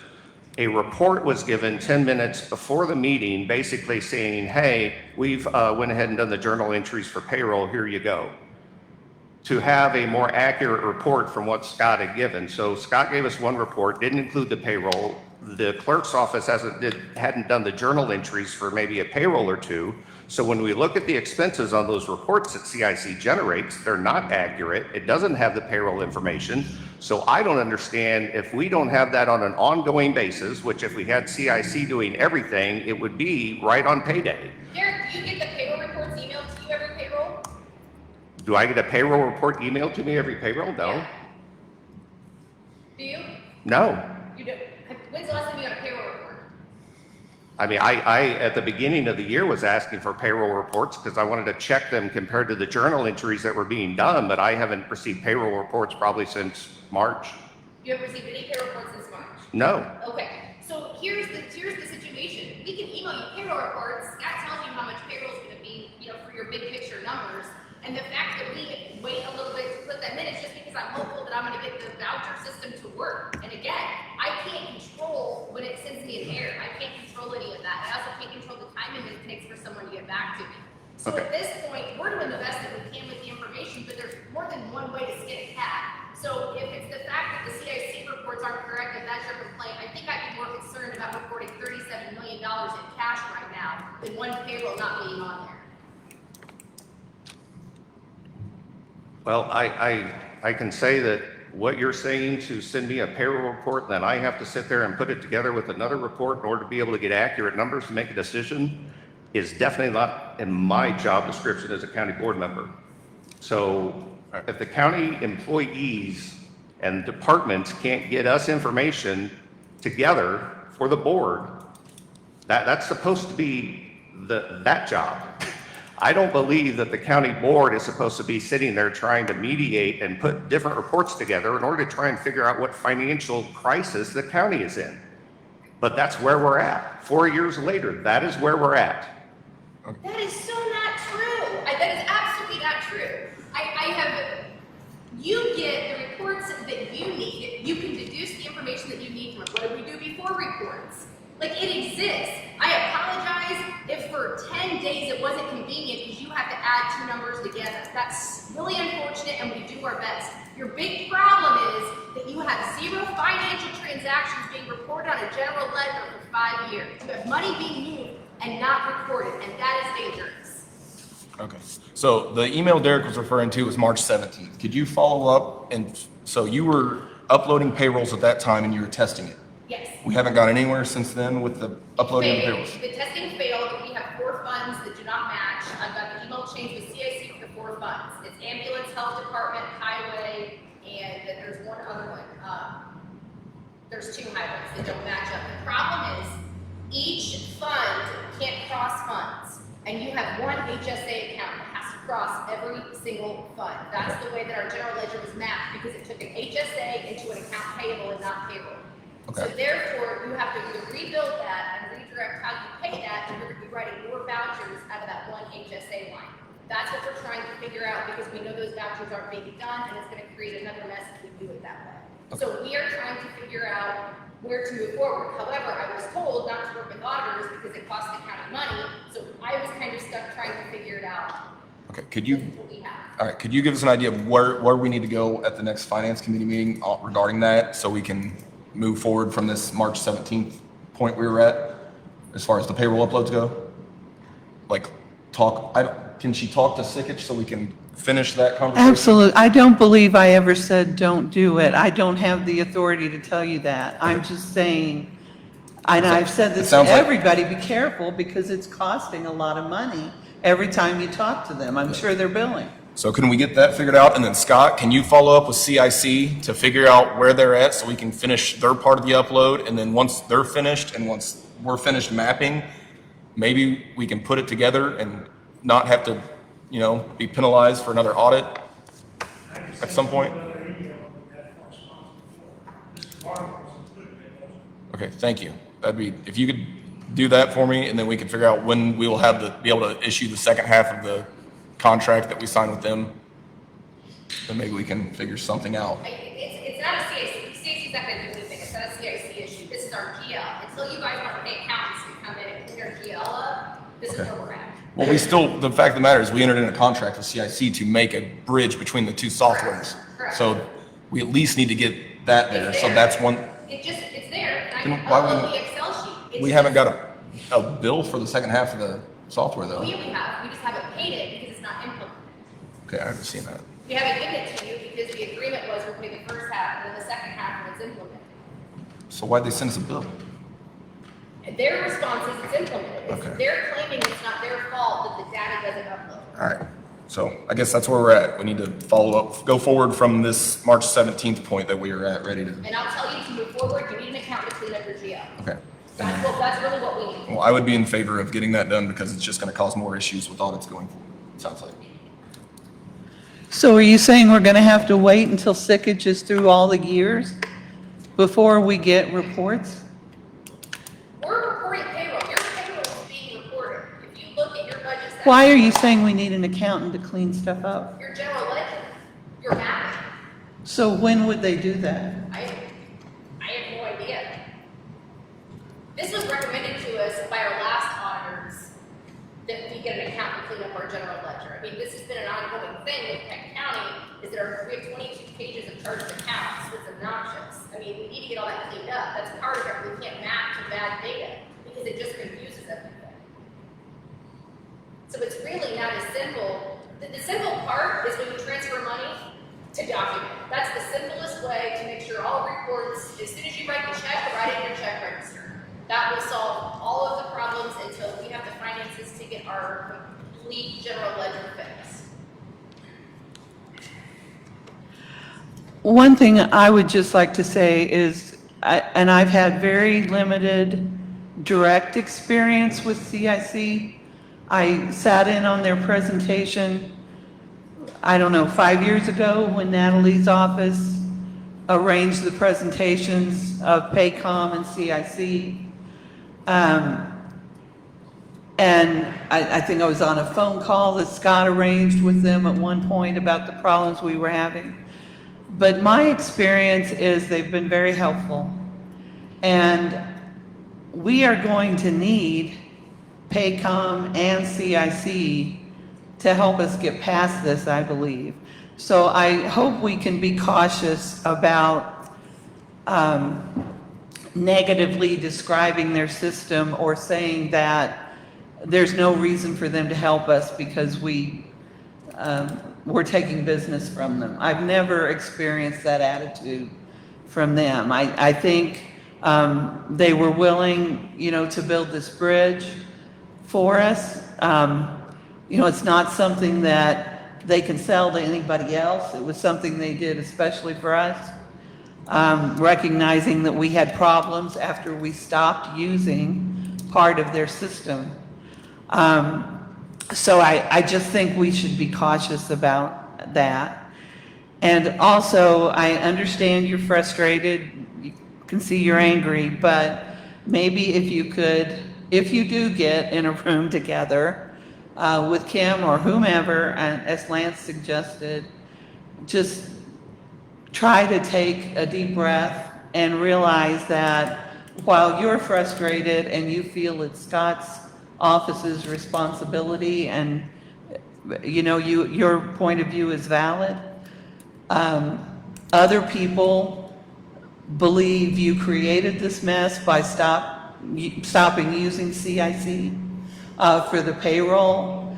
a report was given 10 minutes before the meeting, basically saying, hey, we've went ahead and done the journal entries for payroll, here you go. To have a more accurate report from what Scott had given. So Scott gave us one report, didn't include the payroll. The clerk's office hadn't done the journal entries for maybe a payroll or two. So when we look at the expenses on those reports that CIC generates, they're not accurate. It doesn't have the payroll information. So I don't understand if we don't have that on an ongoing basis, which if we had CIC doing everything, it would be right on payday.
Derek, do you get the payroll reports emailed to you every payroll?
Do I get a payroll report emailed to me every payroll? No.
Yeah. Do you?
No.
You do. When's the last time you got a payroll report?
I mean, I at the beginning of the year was asking for payroll reports because I wanted to check them compared to the journal entries that were being done, but I haven't received payroll reports probably since March.
You haven't received any payroll reports since March?
No.
Okay, so here's the situation. We can email you payroll reports, Scott tells you how much payroll is gonna be, for your big picture numbers. And the fact that we wait a little bit to put them in is just because I'm hopeful that I'm gonna get the voucher system to work. And again, I can't control when it sends me an error. I can't control any of that. I also can't control the timing that it takes for someone to get back to me. So
Okay.
at this point, we're doing the best that we can with the information, but there's more than one way to skin a cat. So if it's the fact that the CIC reports aren't correct and that's your complaint, I think I'd be more concerned about reporting $37 million in cash right now than one payroll not being on there.
Well, I can say that what you're saying to send me a payroll report, then I have to sit there and put it together with another report in order to be able to get accurate numbers to make a decision is definitely not in my job description as a county board member. So if the county employees and departments can't get us information together for the board, that's supposed to be that job. I don't believe that the county board is supposed to be sitting there trying to mediate and put different reports together in order to try and figure out what financial crisis the county is in. But that's where we're at. 4 years later, that is where we're at.
That is so not true. That is absolutely not true. You get the reports that you need. You can deduce the information that you need from it. What did we do before reports? Like, it exists. I apologize if for 10 days it wasn't convenient because you have to add two numbers together. That's really unfortunate and we do our best. Your big problem is that you have zero financial transactions being reported on a general ledger for 5 years. You have money being moved and not recorded, and that is dangerous.
Okay, so the email Derek was referring to was March 17th. Could you follow up? And so you were uploading payrolls at that time and you were testing it?
Yes.
We haven't gone anywhere since then with the uploading of payrolls?
The testing failed. We have 4 funds that do not match. I've got the email change with CIC for the 4 funds. It's ambulance, health department, highway, and then there's one other one. There's 2 highways that don't match up. The problem is each fund can't cross funds, and you have one HSA account that has to cross every single fund. That's the way that our general ledger was mapped because it took an HSA into an account payable and not payroll.
Okay.
So therefore, you have to either rebuild that and redirect how you pay that, and you're going to be writing more vouchers out of that one HSA line. That's what we're trying to figure out because we know those vouchers aren't being done, and it's going to create another mess if we do it that way. Okay. So we are trying to figure out where to move forward. However, I was told not to work with auditors because it costs the county money, so I was kind of stuck trying to figure it out.
Okay, all right, could you give us an idea of where we need to go at the next finance committee meeting regarding that so we can move forward from this March 17th point we were at as far as the payroll uploads go? Like can she talk to Sikich so we can finish that conversation?
Absolutely. I don't believe I ever said don't do it. I don't have the authority to tell you that. I'm just saying, and I've said this to everybody, be careful because it's costing a lot of money every time you talk to them. I'm sure they're billing.
So can we get that figured out? And then Scott, can you follow up with CIC to figure out where they're at so we can finish their part of the upload? And then once they're finished and once we're finished mapping, maybe we can put it together and not have to, be penalized for another audit at some point? Okay, thank you. That'd be, if you could do that for me, and then we can figure out when we will be able to issue the second half of the contract that we signed with them. Then maybe we can figure something out.
It's not a CIC, CIC's not gonna do anything, it's not a CIC issue, this is our GL. Until you guys want to pay accountants to come in and clean our GL up, this is where we're at.
Well, the fact of the matter is we entered in a contract with CIC to make a bridge between the two softwares.
Correct.
So we at least need to get that there.
It's
So
there.
that's one,
It's there, and
Then
I
why
can upload
wouldn't-
the Excel sheet. It's
we haven't
just-
got a bill for the second half of the software though.
We have, we just haven't paid it because it's not implemented.
Okay, I haven't seen that.
We haven't given it to you because the agreement was we're putting the first half and then the second half when it's implemented.
So why'd they send us a bill?
And their response is it's implemented.
Okay.
They're claiming it's not their fault that the data doesn't upload.
All right. So I guess that's where we're at. We need to follow up, go forward from this March 17th point that we are at, ready to,
And I'll tell you to move forward, you need an accountant to clean up your GL.
okay.
That's really what we need.
Well, I would be in favor of getting that done because it's just going to cause more issues with audits going forward, it sounds like.
So are you saying we're going to have to wait until Sickage is through all the years before we get reports?
We're reporting payroll. Your payroll is being reported. If you look at your budget.
Why are you saying we need an accountant to clean stuff up?
Your general ledger, your mapping.
So when would they do that?
I have no idea. This was recommended to us by our last auditors, that we get an accountant to clean up our general ledger. I mean, this has been an ongoing thing with Pike County, is that we have 22 pages of charged accounts, it's obnoxious. I mean, we need to get all that cleaned up, that's part of it, we can't map to bad data, because it just confuses everything. So it's really not as simple, the simple part is when you transfer money to document. That's the simplest way to make sure all reports, as soon as you write the check, write it in your check register. That will solve all of the problems until we have the finances to get our complete general ledger fixed.
One thing I would just like to say is, and I've had very limited direct experience with CIC. I sat in on their presentation, I don't know, 5 years ago when Natalie's office arranged the presentations of Paycom and CIC. And I think I was on a phone call that Scott arranged with them at one point about the problems we were having. But my experience is they've been very helpful. And we are going to need Paycom and CIC to help us get past this, I believe. So I hope we can be cautious about negatively describing their system or saying that there's no reason for them to help us because we're taking business from them. I've never experienced that attitude from them. I think they were willing, to build this bridge for us. It's not something that they can sell to anybody else. It was something they did especially for us, recognizing that we had problems after we stopped using part of their system. So I just think we should be cautious about that. And also, I understand you're frustrated. You can see you're angry, but maybe if you do get in a room together with Kim or whomever, and as Lance suggested, just try to take a deep breath and realize that while you're frustrated and you feel it's Scott's office's responsibility and your point of view is valid, other people believe you created this mess by stopping using CIC for the payroll,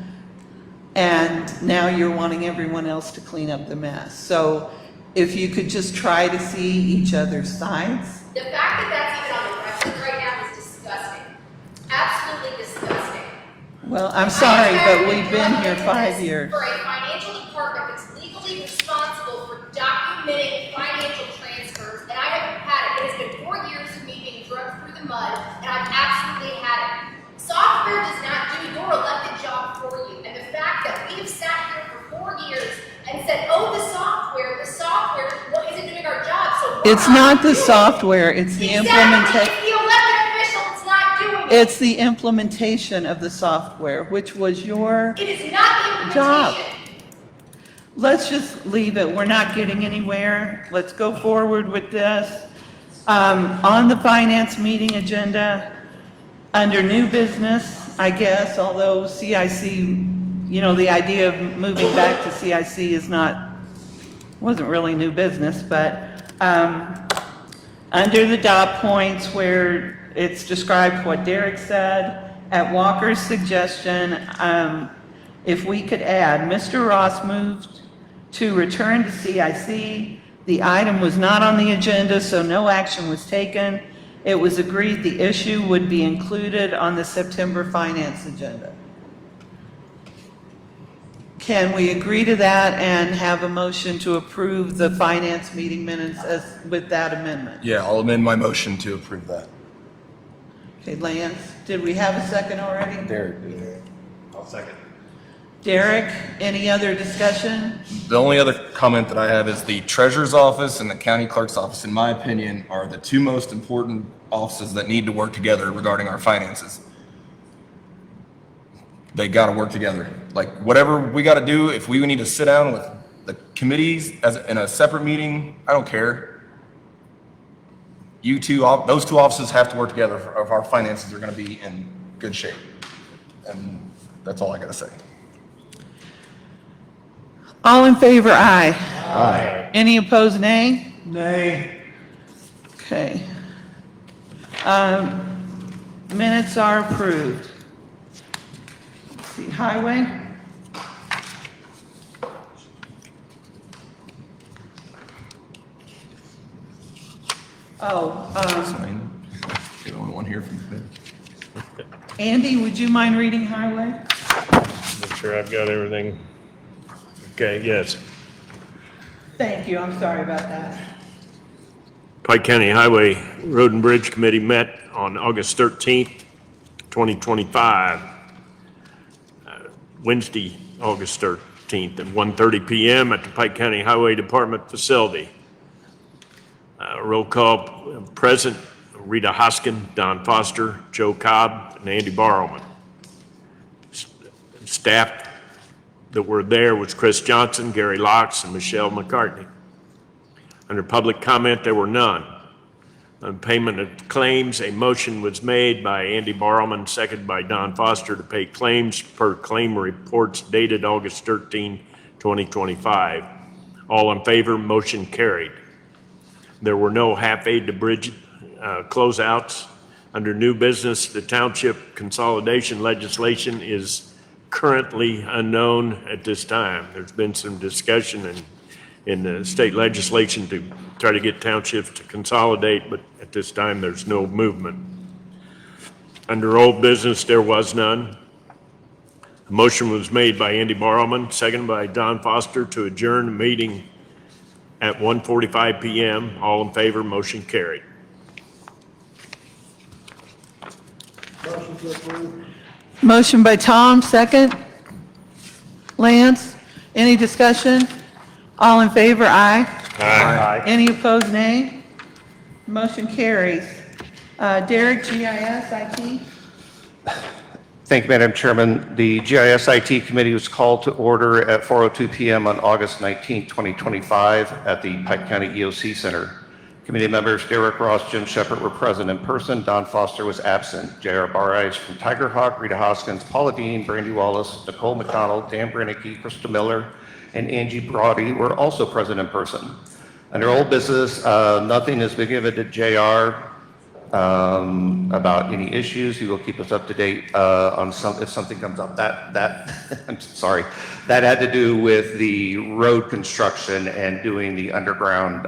and now you're wanting everyone else to clean up the mess. So if you could just try to see each other's sides.
The fact that that's even on the record right now is disgusting. Absolutely disgusting.
Well, I'm sorry, but we've been here 5 years.
For a financial department that's legally responsible for documenting financial transfers, and I haven't had it. It has been 4 years of me being drugged through the mud, and I've absolutely had it. Software does not do your elected job for you, and the fact that we have sat here for 4 years and said, oh, the software isn't doing our job, so
It's not the software, it's the
exactly,
implementation.
it's the elected official that's not doing it.
It's the implementation of the software, which was your
It is not the
job.
implementation.
Let's just leave it. We're not getting anywhere. Let's go forward with this. On the finance meeting agenda, under new business, I guess, although CIC, the idea of moving back to CIC wasn't really new business, but under the dot points where it's described what Derek said, at Walker's suggestion, if we could add, Mr. Ross moved to return to CIC. The item was not on the agenda, so no action was taken. It was agreed the issue would be included on the September finance agenda. Can we agree to that and have a motion to approve the finance meeting minutes with that amendment?
Yeah, I'll amend my motion to approve that.
Okay, Lance, did we have a second already?
Derek.
I'll second.
Derek, any other discussion?
The only other comment that I have is the treasurer's office and the county clerk's office, in my opinion, are the two most important offices that need to work together regarding our finances. They got to work together. Like, whatever we got to do, if we need to sit down with the committees in a separate meeting, I don't care. Those two offices have to work together if our finances are going to be in good shape. And that's all I got to say.
All in favor, aye.
Aye.
Any opposed, nay?
Nay.
Okay. Minutes are approved. Let's see, highway?
The only one here from the
Andy, would you mind reading highway?
Make sure I've got everything. Okay, yes.
Thank you, I'm sorry about that.
Pike County Highway Road and Bridge Committee met on August 13th, 2025, Wednesday, August 13th at 1:30 p.m. at the Pike County Highway Department facility. Roll call present, Rita Hoskin, Don Foster, Joe Cobb, and Andy Barrowman. Staff that were there was Chris Johnson, Gary Locks, and Michelle McCartney. Under public comment, there were none. On payment of claims, a motion was made by Andy Barrowman, seconded by Don Foster, to pay claims per claim reports dated August 13, 2025. All in favor, motion carried. There were no half-aid to bridge closeouts. Under new business, the township consolidation legislation is currently unknown at this time. There's been some discussion in the state legislation to try to get townships to consolidate, but at this time, there's no movement. Under old business, there was none. A motion was made by Andy Barrowman, seconded by Don Foster, to adjourn the meeting at 1:45 p.m. All in favor, motion carried.
Motion to approve.
Motion by Tom, second. Lance, any discussion? All in favor, aye.
Aye.
Any opposed, nay? Motion carries. Derek, GIS, IT?
Thank you, Madam Chairman. The GIS IT Committee was called to order at 4:02 p.m. on August 19, 2025 at the Pike County EOC Center. Committee members Derek Ross, Jim Shepard were present in person. Don Foster was absent. J.R. Barrice from Tiger Hawk, Rita Hoskins, Paula Dean, Brandy Wallace, Nicole McDonald, Dan Brannicky, Krista Miller, and Angie Brody were also present in person. Under old business, nothing has been given to J.R. About any issues. He will keep us up to date if something comes up. I'm sorry. That had to do with the road construction and doing the underground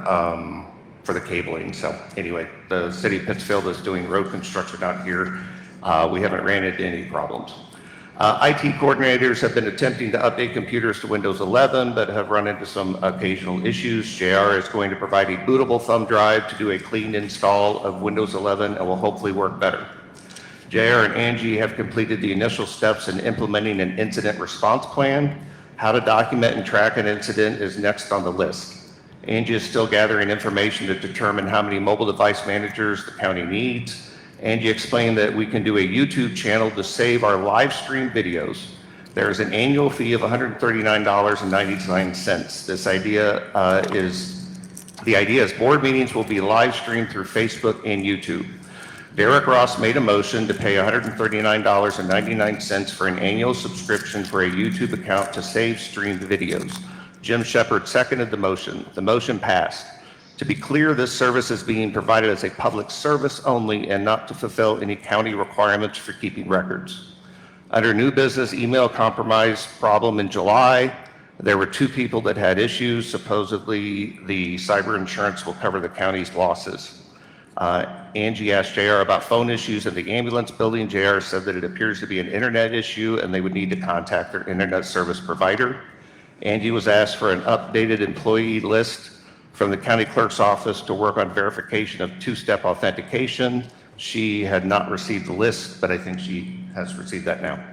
for the cabling. So anyway, the city of Pittsfield is doing road construction out here. We haven't ran into any problems. IT coordinators have been attempting to update computers to Windows 11, but have run into some occasional issues. JR is going to provide a bootable thumb drive to do a clean install of Windows 11 and will hopefully work better. JR and Angie have completed the initial steps in implementing an incident response plan. How to document and track an incident is next on the list. Angie is still gathering information to determine how many mobile device managers the county needs, Angie explained that we can do a YouTube channel to save our live stream videos. There is an annual fee of $139.99. The idea is board meetings will be live streamed through Facebook and YouTube. Derek Ross made a motion to pay $139.99 for an annual subscription for a YouTube account to save streamed videos. Jim Shepard seconded the motion. The motion passed. To be clear, this service is being provided as a public service only and not to fulfill any county requirements for keeping records. Under new business email compromise problem in July, there were 2 people that had issues. Supposedly, the cyber insurance will cover the county's losses. Angie asked JR about phone issues in the ambulance building. JR said that it appears to be an internet issue and they would need to contact their internet service provider. Angie was asked for an updated employee list from the county clerk's office to work on verification of 2-step authentication. She had not received the list, but I think she has received that now.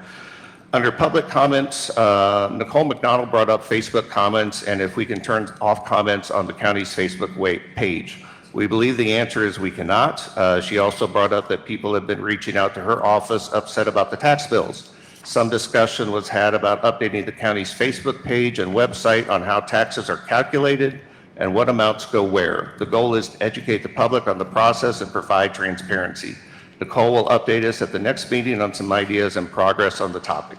Under public comments, Nicole McDonald brought up Facebook comments and if we can turn off comments on the county's Facebook page. We believe the answer is we cannot. She also brought up that people have been reaching out to her office upset about the tax bills. Some discussion was had about updating the county's Facebook page and website on how taxes are calculated and what amounts go where. The goal is to educate the public on the process and provide transparency. Nicole will update us at the next meeting on some ideas and progress on the topic.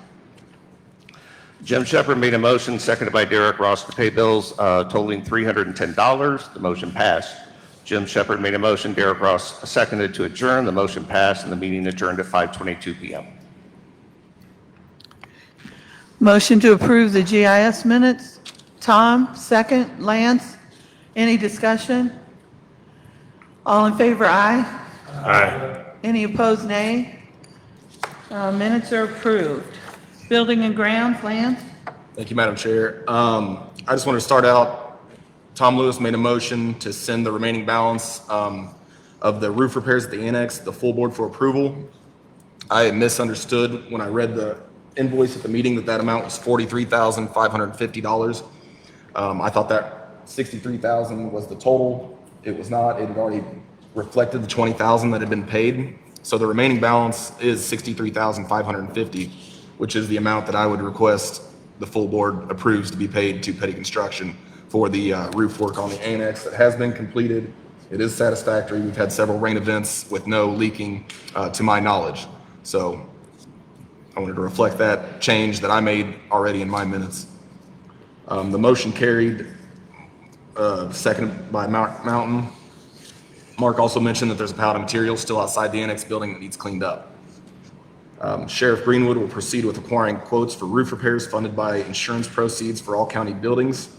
Jim Shepard made a motion, seconded by Derek Ross, to pay bills totaling $310. The motion passed. Jim Shepard made a motion, Derek Ross seconded to adjourn. The motion passed and the meeting adjourned at 5:22 p.m.
Motion to approve the GIS minutes. Tom, second. Lance, any discussion? All in favor, aye.
Aye.
Any opposed, nay? Minutes are approved. Building and grounds, Lance?
Thank you, Madam Chair. I just wanted to start out, Tom Lewis made a motion to send the remaining balance of the roof repairs at the annex, the full board for approval. I misunderstood when I read the invoice at the meeting that amount was $43,550. I thought that $63,000 was the total. It was not. It had already reflected the $20,000 that had been paid. So the remaining balance is $63,550, which is the amount that I would request the full board approves to be paid to Petty Construction for the roof work on the annex that has been completed. It is satisfactory. We've had several rain events with no leaking to my knowledge. So I wanted to reflect that change that I made already in my minutes. The motion carried, seconded by Mark Mountain. Mark also mentioned that there's a pile of material still outside the annex building that needs cleaned up. Sheriff Greenwood will proceed with acquiring quotes for roof repairs funded by insurance proceeds for all county buildings.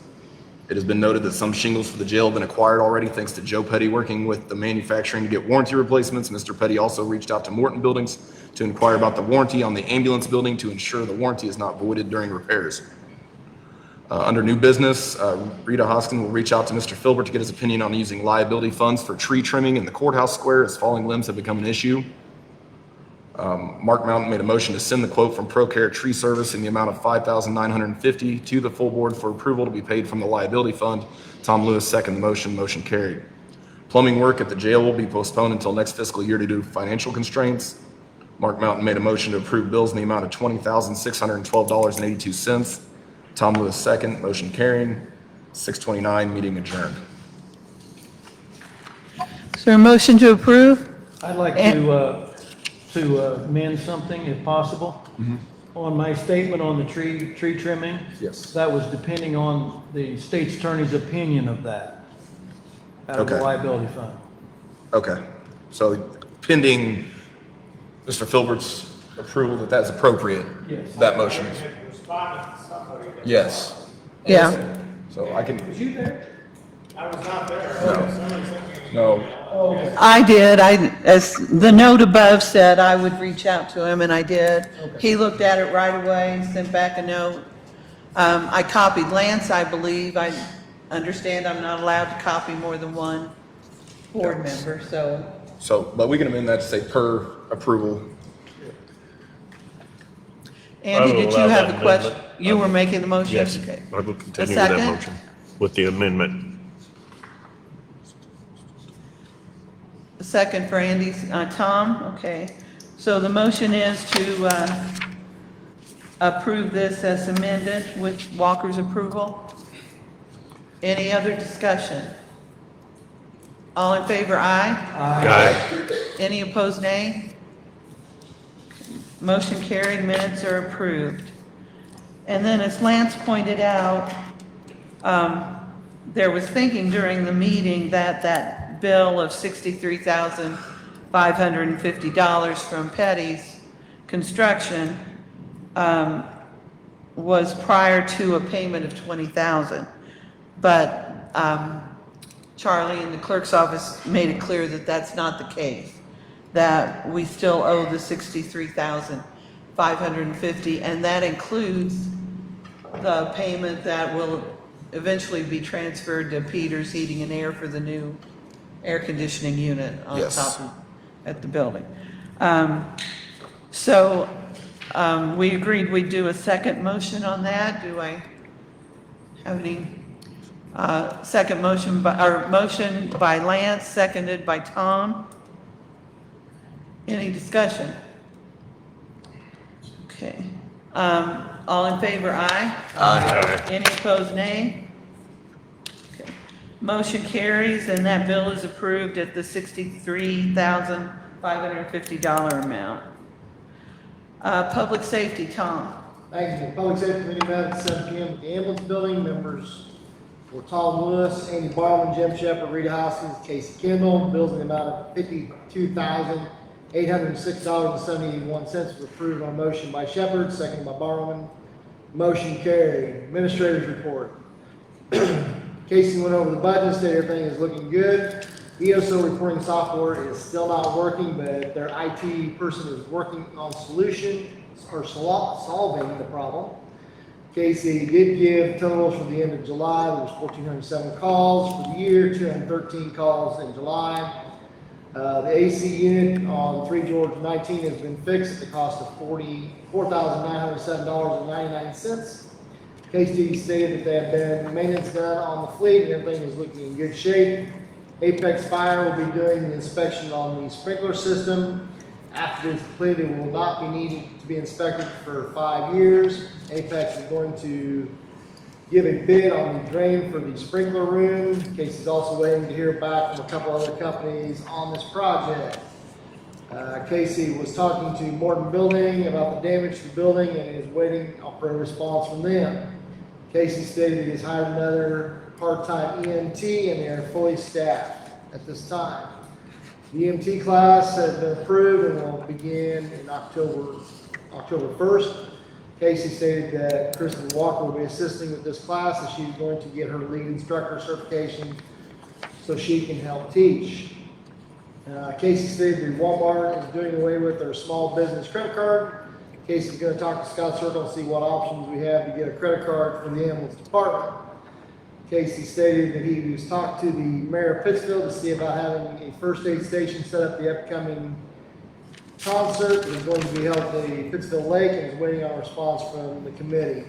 It has been noted that some shingles for the jail have been acquired already thanks to Joe Petty working with the manufacturing to get warranty replacements. Mr. Petty also reached out to Morton Buildings to inquire about the warranty on the ambulance building to ensure the warranty is not voided during repairs. Under new business, Rita Hoskin will reach out to Mr. Filbert to get his opinion on using liability funds for tree trimming in the courthouse square as falling limbs have become an issue. Mark Mountain made a motion to send the quote from ProCare Tree Service in the amount of $5,950 to the full board for approval to be paid from the liability fund. Tom Lewis seconded the motion. Motion carried. Plumbing work at the jail will be postponed until next fiscal year due to financial constraints. Mark Mountain made a motion to approve bills in the amount of $20,612.82. Tom Lewis second. Motion carried. 6:29. Meeting adjourned.
Is there a motion to approve?
I'd like to amend something if possible. On my statement on the tree trimming.
Yes.
That was depending on the state's attorney's opinion of that out of the
Okay.
liability fund.
Okay. So pending Mr. Filbert's approval that that's appropriate,
Yes.
that motion.
Responded to somebody that.
Yes.
Yeah.
So I can,
Was you there?
I was not there.
No.
Somebody sent me an
no,
email.
I did. As the note above said, I would reach out to him, and I did. He looked at it right away, sent back a note. I copied Lance, I believe. I understand I'm not allowed to copy more than one board member, so.
but we can amend that to say per approval.
Andy,
I will
did you
allow
have
that
the question?
amendment.
You were making the motion?
Yes,
Okay.
I will continue with
second?
that motion with the amendment.
A second for Andy, Tom, okay. So the motion is to approve this as amended with Walker's approval. Any other discussion? All in favor, aye?
Aye.
Any opposed, nay? Motion carried, minutes are approved. And then as Lance pointed out, there was thinking during the meeting that that bill of $63,550 from Petty's Construction was prior to a payment of $20,000. But Charlie in the clerk's office made it clear that that's not the case, that we still owe the $63,550, and that includes the payment that will eventually be transferred to Peters Heating and Air for the new air conditioning unit on
Yes.
top of, at the building. We agreed we'd do a second motion on that. Do I have any, second motion motion by Lance, seconded by Tom? Any discussion? Okay. All in favor, aye?
Aye.
Any opposed, nay? Okay. Motion carries, and that bill is approved at the $63,550 amount. Public safety, Tom.
Thank you. Public Safety Committee met at 7 p.m. at the ambulance building. Members were Tom Lewis, Andy Barman, Jim Shepard, Rita Hoskins, Casey Kendall. Bills in the amount of $52,806.71 was approved on motion by Shepard, seconded by Barman. Motion carried. Administrator's report. Casey went over the budget, said everything is looking good. EOSO reporting software is still not working, but their IT person is working on solution or solving the problem. Casey did give totals for the end of July. There was 1,407 calls for the year, 213 calls in July. The AC unit on 3 George 19 has been fixed at the cost of $44,907.99. KT stated that they have been maintenance done on the fleet and everything is looking in good shape. Apex Fire will be doing the inspection on the sprinkler system. After it's completed, it will not be needed to be inspected for 5 years. Apex is going to give a bid on the drain for the sprinkler room. Casey's also waiting to hear back from a couple other companies on this project. Casey was talking to Morton Building about the damage to the building and is waiting for a response from them. Casey stated he's hired another part-time EMT and they are fully staffed at this time. The EMT class has been approved and will begin in October 1st. Casey stated that Kristen Walker will be assisting with this class and she's going to get her lead instructor certification so she can help teach. Casey stated that Walmart is doing away with their small business credit card. Casey's going to talk to Scott Circle and see what options we have to get a credit card for the ambulance department. Casey stated that he was talking to the mayor of Pittsfield to see about having a first aid station set up the upcoming concert that is going to be held at the Pittsfield Lake and is waiting on a response from the committee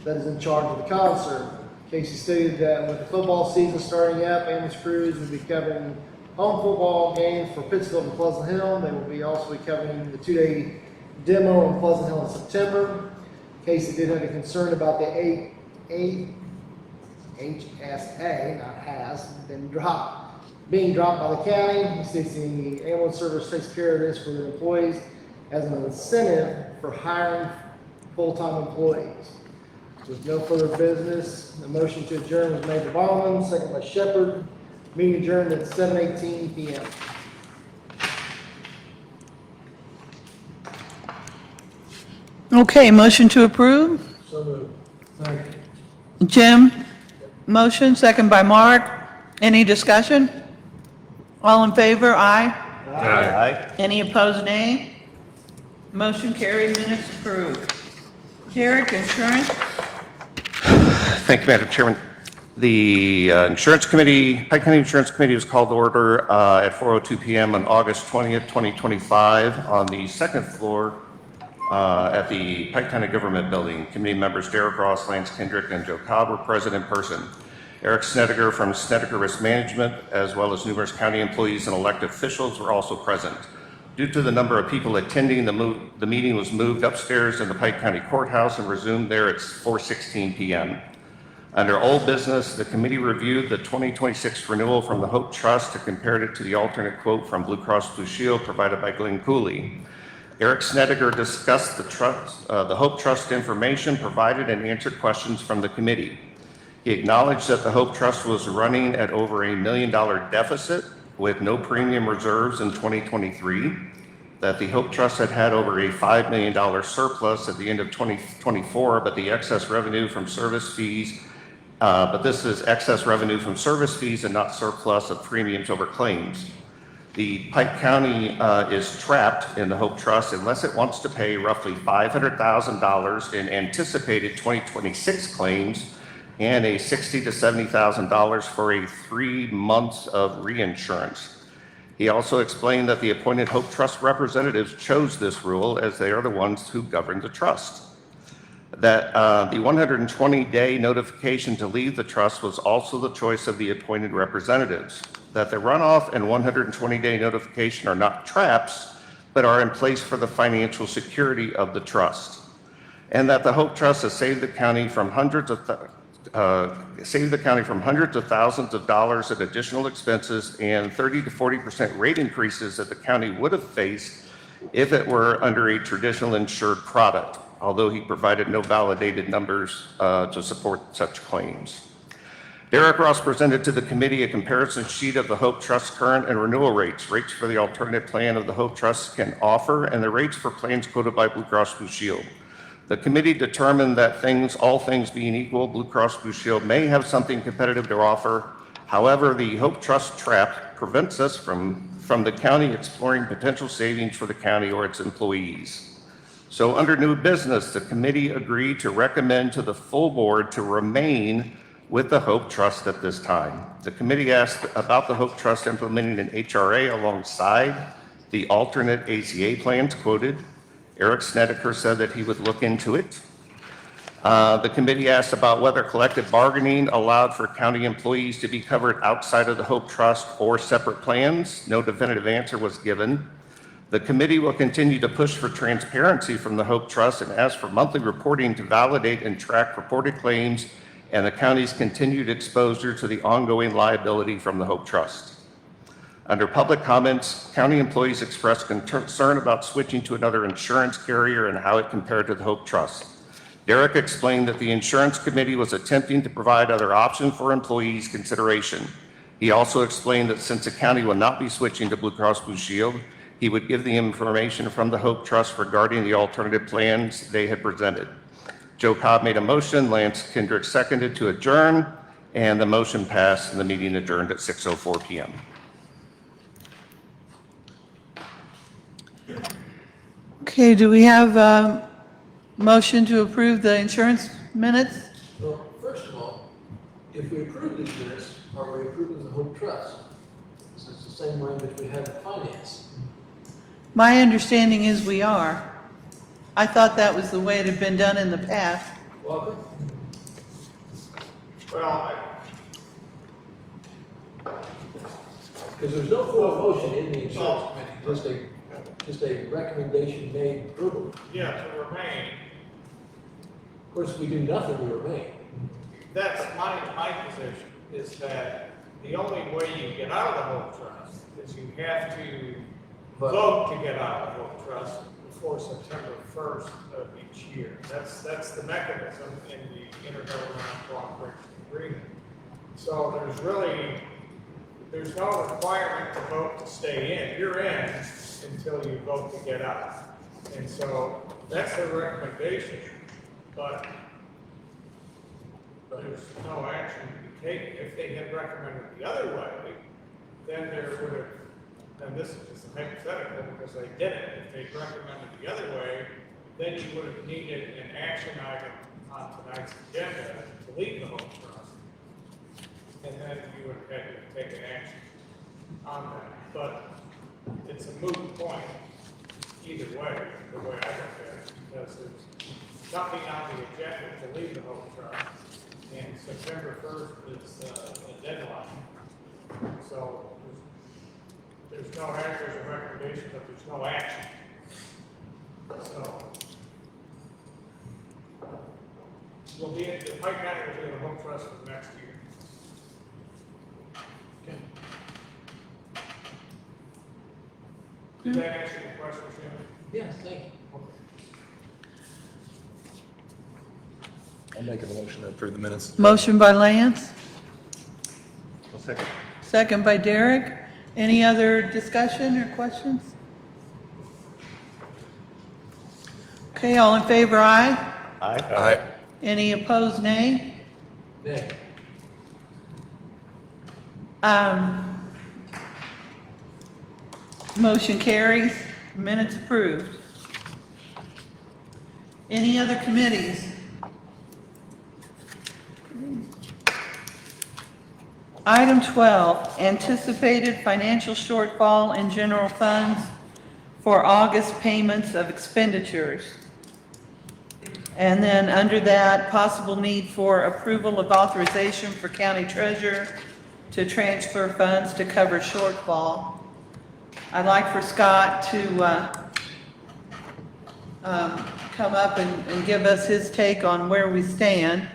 that is in charge of the concert. Casey stated that with the football season starting up, ambulance crews will be covering home football games for Pittsfield and Pleasant Hill. They will be also covering the 2-day demo in Pleasant Hill in September. Casey did have a concern about the HSA, not has, being dropped by the county. He states the ambulance service takes care of this for their employees as an incentive for hiring full-time employees. With no further business, the motion to adjourn was made by Ballman, second by Shepard. Meeting adjourned at 7:18 p.m.
Okay, motion to approve?
So moved. Second.
Jim, motion, second by Mark. Any discussion? All in favor, aye?
Aye.
Any opposed, nay? Motion carried, minutes approved. Derek, insurance?
Thank you, Madam Chairman. The Insurance Committee, Pike County Insurance Committee was called to order at 4:02 p.m. on August 20th, 2025 on the second floor at the Pike County Government Building. Committee members Derek Ross, Lance Kendrick, and Joe Cobb were present in person. Eric Snedeker from Snedeker Risk Management, as well as numerous county employees and elected officials were also present. Due to the number of people attending, the meeting was moved upstairs in the Pike County Courthouse and resumed there at 4:16 p.m. Under old business, the committee reviewed the 2026 renewal from the Hope Trust and compared it to the alternate quote from Blue Cross Blue Shield provided by Glenn Cooley. Eric Snedeker discussed the Hope Trust information provided and answered questions from the committee. He acknowledged that the Hope Trust was running at over $1 million deficit with no premium reserves in 2023, that the Hope Trust had over a $5 million surplus at the end of 2024, but the excess revenue from service fees, but this is excess revenue from service fees and not surplus of premiums over claims. The Pike County is trapped in the Hope Trust unless it wants to pay roughly $500,000 in anticipated 2026 claims and a $60,000 to $70,000 for a 3 months of reinsurance. He also explained that the appointed Hope Trust representatives chose this rule as they are the ones who govern the trust. That the 120-day notification to leave the trust was also the choice of the appointed representatives. That the runoff and 120-day notification are not traps, but are in place for the financial security of the trust. And that the Hope Trust has saved the county from hundreds of thousands of dollars in additional expenses and 30 to 40% rate increases that the county would have faced if it were under a traditional insured product, although he provided no validated numbers to support such claims. Derek Ross presented to the committee a comparison sheet of the Hope Trust current and renewal rates for the alternate plan of the Hope Trust can offer, and the rates for plans quoted by Blue Cross Blue Shield. The committee determined that all things being equal, Blue Cross Blue Shield may have something competitive to offer. However, the Hope Trust trap prevents us from the county exploring potential savings for the county or its employees. So under new business, the committee agreed to recommend to the full board to remain with the Hope Trust at this time. The committee asked about the Hope Trust implementing an HRA alongside the alternate ACA plans quoted. Eric Snedeker said that he would look into it. The committee asked about whether collective bargaining allowed for county employees to be covered outside of the Hope Trust or separate plans. No definitive answer was given. The committee will continue to push for transparency from the Hope Trust and ask for monthly reporting to validate and track reported claims and the county's continued exposure to the ongoing liability from the Hope Trust. Under public comments, county employees expressed concern about switching to another insurance carrier and how it compared to the Hope Trust. Derek explained that the insurance committee was attempting to provide other options for employees' consideration. He also explained that since the county will not be switching to Blue Cross Blue Shield, he would give the information from the Hope Trust regarding the alternative plans they had presented. Joe Cobb made a motion, Lance Kendrick seconded to adjourn, and the motion passed and the meeting adjourned at 6:04 p.m.
Okay, do we have a motion to approve the insurance minutes?
Well, first of all, if we approve these minutes, are we approving the Hope Trust? This is the same language we had in finance.
My understanding is we are. I thought that was the way it had been done in the past.
Walker?
Well,
Because there's no full motion in the insurance committee, just a recommendation made approval.
yeah, to remain,
Of course, if we do nothing, we remain.
that's my position, is that the only way you get out of the Hope Trust is you have to vote to get out of the Hope Trust before September 1st of each year. That's the mechanism in the intergovernmental cooperation agreement. So there's no requirement to vote to stay in. You're in until you vote to get out. And so that's the recommendation, but there's no action to be taken. If they had recommended the other way, then there would have, and this is just a hypothetical because they didn't, if they recommended the other way, then you would have needed an action item on tonight's agenda to leave the Hope Trust. And then you would have had to take an action on that. But it's a moot point either way, the way I look at it, because there's nothing on the agenda to leave the Hope Trust. and September 1st is the deadline. So there's no action, there's a recommendation, but there's no action. So we'll be, the Pike County will be in the home trust for the next year. Did that answer your question, Shannon?
Yes, thank you.
I'll make a motion to approve the minutes.
Motion by Lance,
I'll second.
second by Derek. Any other discussion or questions? Okay, all in favor, aye.
Aye.
Any opposed, nay?
Nay.
Motion carries, minutes approved. Any other committees? Item 12, anticipated financial shortfall in general funds for August payments of expenditures. And then under that, possible need for approval of authorization for county treasurer to transfer funds to cover shortfall. I'd like for Scott to come up and give us his take on where we stand.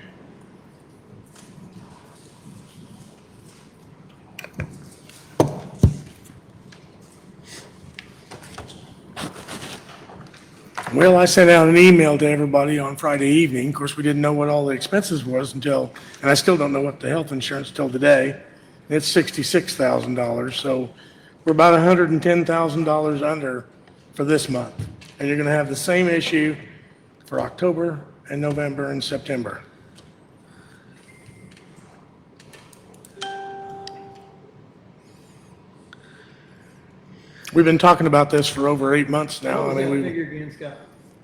Well, I sent out an email to everybody on Friday evening. Of course, we didn't know what all the expenses was until, and I still don't know what the health insurance till today. It's $66,000, so we're about $110,000 under for this month. And you're gonna have the same issue for October and November and September. We've been talking about this for over 8 months now.
What
I
was
mean,
that
we,
figure again, Scott?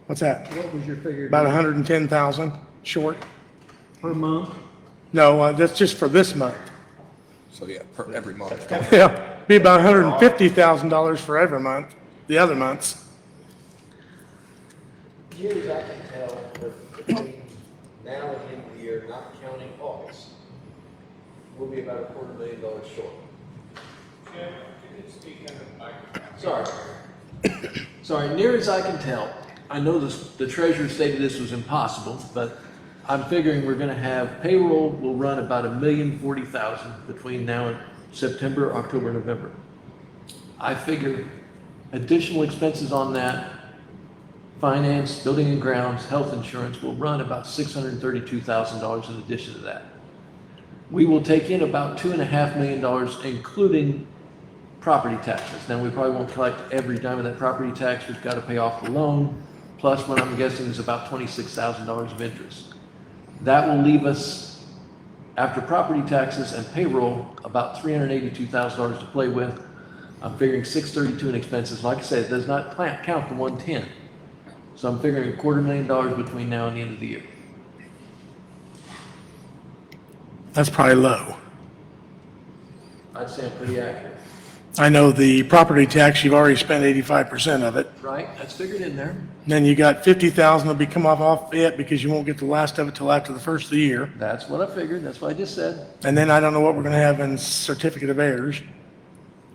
what's that?
What was your figure?
About
again?
110,000 short?
Per month?
No, that's just for this month.
So yeah, per every month.
Yeah, be about $150,000 for every month, the other months.
Near as I can tell, between now and the end of the year, not counting August, we'll be about $250,000 short.
Jim, can you speak into the microphone?
Sorry. Sorry, near as I can tell, I know the treasurer stated this was impossible, but I'm figuring we're gonna have payroll will run about $1,040,000 between now and September, October, November. I figure additional expenses on that, finance, building and grounds, health insurance will run about $632,000 in addition to that. We will take in about $2.5 million, including property taxes. Now, we probably won't collect every dime of that property tax. We've got to pay off the loan, plus what I'm guessing is about $26,000 of interest. That will leave us, after property taxes and payroll, about $382,000 to play with. I'm figuring $632 in expenses. Like I said, it does not count the 110. So I'm figuring $250,000 between now and the end of the year.
That's probably low.
I'd say I'm pretty accurate.
I know the property tax, you've already spent 85% of it.
Right? That's figured in there.
Then you got 50,000 that'll be come off it because you won't get the last of it till after the first of the year.
That's what I figured. That's what I just said.
And then I don't know what we're gonna have in certificate of errors.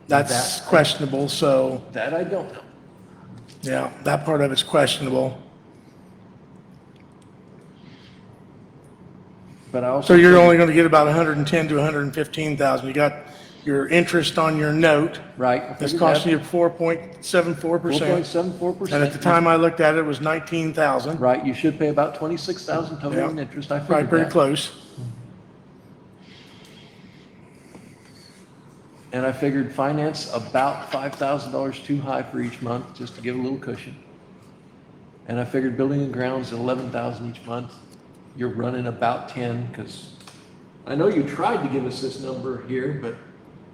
That's questionable, so,
That I don't know.
yeah, that part of it's questionable.
But I also.
So you're
think-
only gonna get about 110 to 115,000. You got your interest on your note.
Right. I
It's
figured
costing
that.
you 4.74%.
4.74%.
And at the time I looked at it, it was 19,000.
Right, you should pay about 26,000 total
Yeah.
in interest. I
Right,
figured
pretty
that.
close.
And I figured finance about $5,000 too high for each month, just to give a little cushion. And I figured building and grounds at 11,000 each month. You're running about 10, because I know you tried to give us this number here, but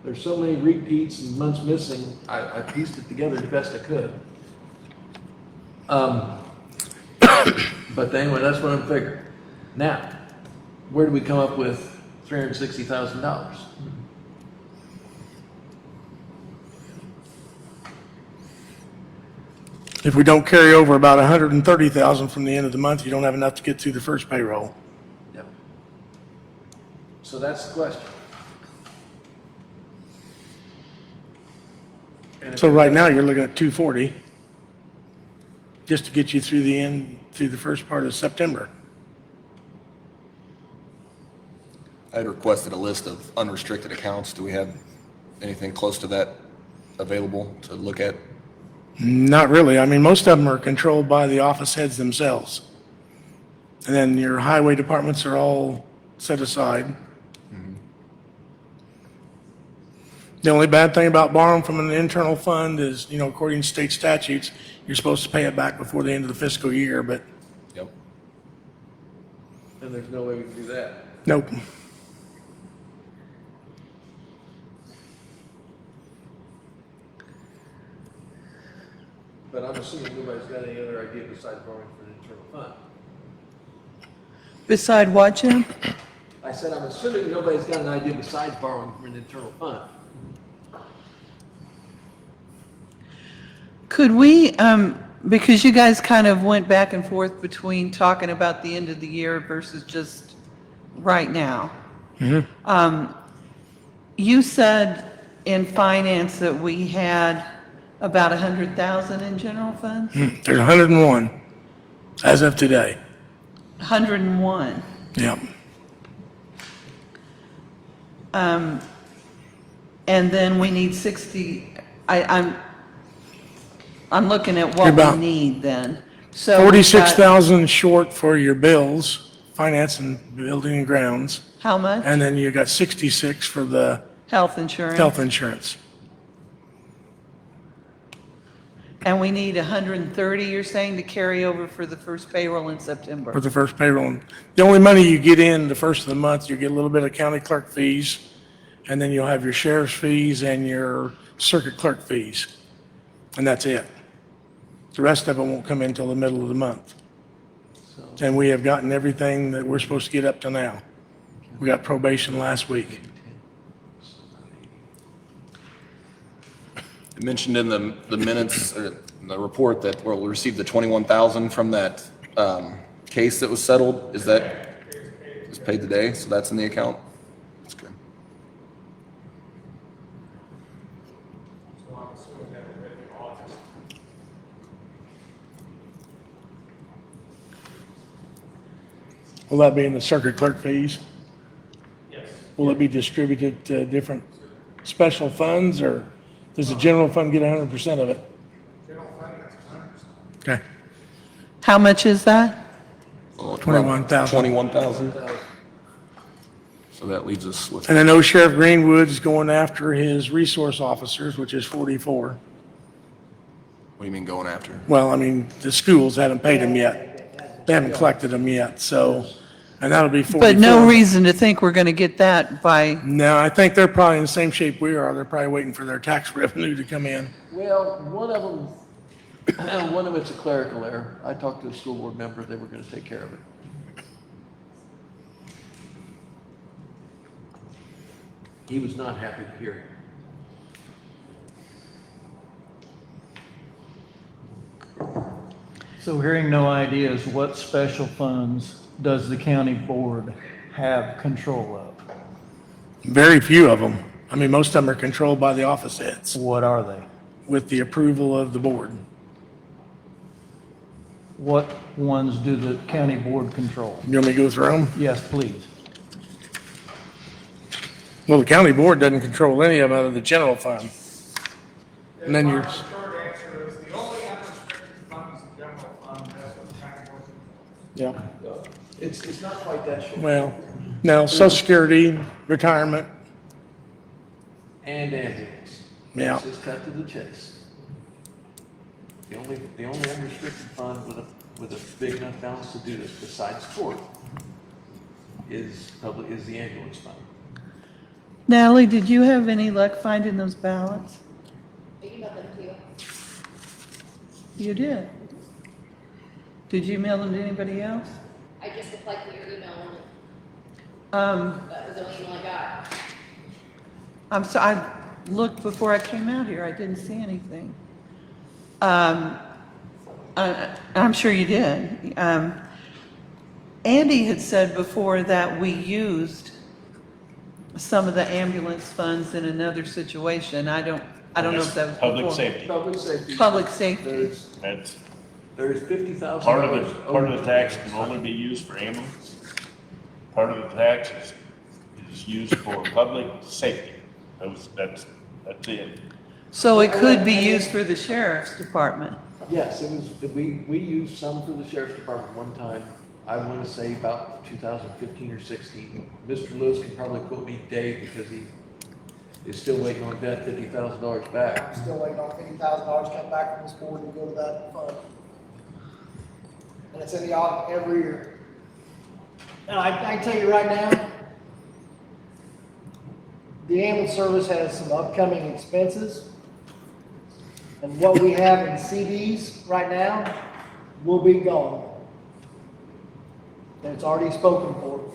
there's so many repeats and months missing, I pieced it together the best I could. But anyway, that's what I'm figuring. Now, where do we come up with $360,000?
If we don't carry over about 130,000 from the end of the month, you don't have enough to get through the first payroll.
Yep. So that's the question. And if
So right now, you're looking at 240, just to get you through the first part of September.
I had requested a list of unrestricted accounts. Do we have anything close to that available to look at?
Not really. I mean, most of them are controlled by the office heads themselves. And then your highway departments are all set aside. The only bad thing about borrowing from an internal fund is, according to state statutes, you're supposed to pay it back before the end of the fiscal year, but
Yep.
And there's no way we can do that.
nope.
But I'm assuming nobody's got any other idea besides borrowing for an internal fund.
Beside what, Jim?
I said, I'm assuming nobody's got an idea besides borrowing from an internal fund.
Could we, because you guys kind of went back and forth between talking about the end of the year versus just right now. You said in finance that we had about 100,000 in general funds?
There's 101 as of today.
101.
Yeah.
And then we need 60, I'm looking at what
About
we need then. So we've got-
46,000 short for your bills, finance and building and grounds.
How much?
And then you got 66 for the
Health insurance.
health insurance.
And we need 130, you're saying, to carry over for the first payroll in September?
For the first payroll. The only money you get in the first of the month, you get a little bit of county clerk fees, and then you'll have your sheriff's fees and your circuit clerk fees. And that's it. The rest of it won't come in until the middle of the month. And we have gotten everything that we're supposed to get up to now. We got probation last week.
It mentioned in the minutes, or the report, that we'll receive the 21,000 from that case that was settled. Is that just paid today? So that's in the account? That's good.
So I'm assuming that we're in August.
Will that be in the circuit clerk fees?
Yes.
Will it be distributed to different special funds, or does the general fund get 100% of it?
General fund, that's 100%.
Okay,
How much is that?
21,000.
21,000. So that leaves us with,
And I know Sheriff Greenwood's going after his resource officers, which is 44.
what do you mean going after?
Well, I mean, the schools haven't paid them yet. They haven't collected them yet, so, and that'll be 44.
But no reason to think we're going to get that by,
No, I think they're probably in the same shape we are. They're probably waiting for their tax revenue to come in.
Well, one of it's a clerical error. I talked to a school board member, they were gonna take care of it. He was not happy to hear it.
So hearing no ideas, what special funds does the county board have control of?
Very few of them. I mean, most of them are controlled by the office heads
What are they?
with the approval of the board.
What ones do the county board control?
You want me to go through them?
Yes, please.
Well, the county board doesn't control any of them out of the general fund. And then you're,
The short answer is the only unrestricted fund is the general fund, that's what the county board controls.
yeah,
It's not quite that short.
well, no, Social Security, retirement,
And ambulance.
Yeah.
Let's just cut to the chase. The only unrestricted fund with a big enough balance to do this besides court is the ambulance fund.
Natalie, did you have any luck finding those ballots?
I emailed them to you.
You did. Did you mail them to anybody else?
I just replied to your email only. That was the only email I got.
I looked before I came out here. I didn't see anything. I'm sure you did. Andy had said before that we used some of the ambulance funds in another situation. I don't know if that was
Public
before.
safety.
Public safety.
Public safety.
That's
There's $50,000.
part of the tax can only be used for ambulance. Part of the tax is used for public safety. That's it.
So it could be used for the sheriff's department.
Yes, it was, we used some for the sheriff's department one time, I want to say about 2015 or 16. Mr. Lewis can probably quote me Dave because he is still waiting on that $50,000 back.
I'm still waiting on $50,000 come back from this board and go to that fund. And it's in the audit every year. And I can tell you right now, the ambulance service has some upcoming expenses. And what we have in CDs right now will be gone. And it's already spoken for.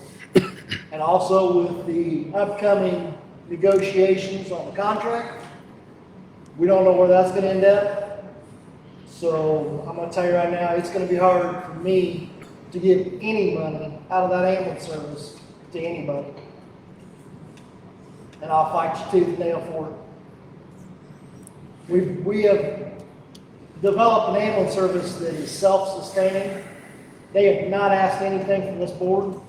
And also with the upcoming negotiations on the contract, we don't know where that's gonna end up. So I'm gonna tell you right now, it's gonna be hard for me to get any money out of that ambulance service to anybody. And I'll fight you tooth and nail for it. We have developed an ambulance service that is self-sustaining. They have not asked anything from this board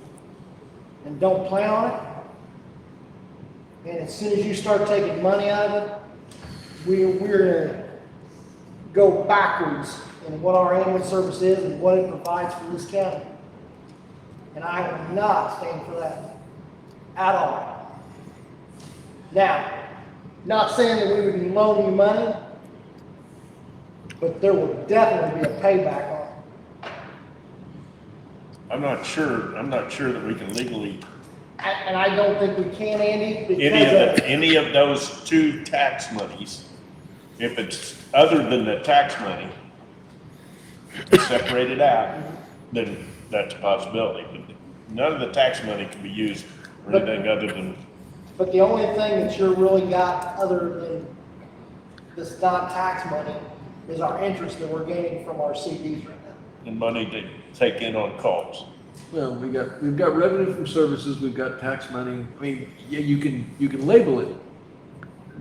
and don't plan on it. And as soon as you start taking money out of it, we're gonna go backwards in what our ambulance service is and what it provides for this county. And I will not stand for that at all. Now, not saying that we would be loaning you money, but there will definitely be a payback on it.
I'm not sure that we can legally,
And I don't think we can, Andy, because
any of those two tax monies, if it's other than the tax money, separated out, then that's a possibility. But none of the tax money can be used for anything other than,
but the only thing that you're really got other than this non-tax money is our interest that we're gaining from our CDs right now.
the money to take in on calls.
Well, we've got revenue from services, we've got tax money. I mean, yeah, you can label it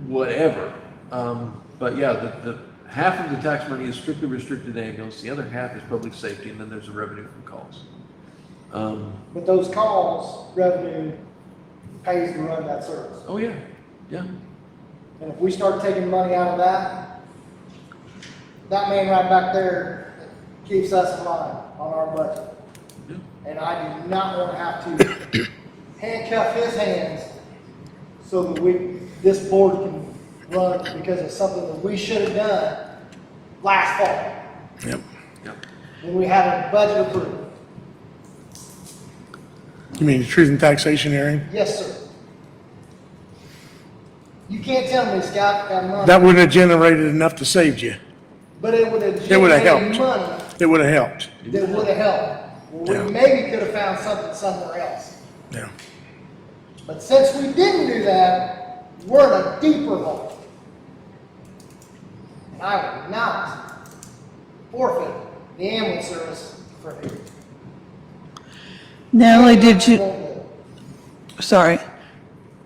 whatever. But yeah, the half of the tax money is strictly restricted to ambulance, the other half is public safety, and then there's a revenue from calls.
But those calls, revenue pays to run that service.
Oh, yeah, yeah.
And if we start taking money out of that, that man right back there keeps us in line on our budget.
Yeah.
And I do not want to have to handcuff his hands so that this board can run because of something that we should have done last fall.
Yep.
Yep.
When we had a budget approved.
You mean the truth and taxation hearing?
Yes, sir. You can't tell me Scott got money.
That wouldn't have generated enough to save you.
But it would have
It would have
generated
helped.
money
It would have helped.
that would have helped. Well,
Yeah.
we maybe could have found something somewhere else.
Yeah.
But since we didn't do that, we're in a deeper hole. And I would not forfeit the ambulance service for me.
Natalie, sorry,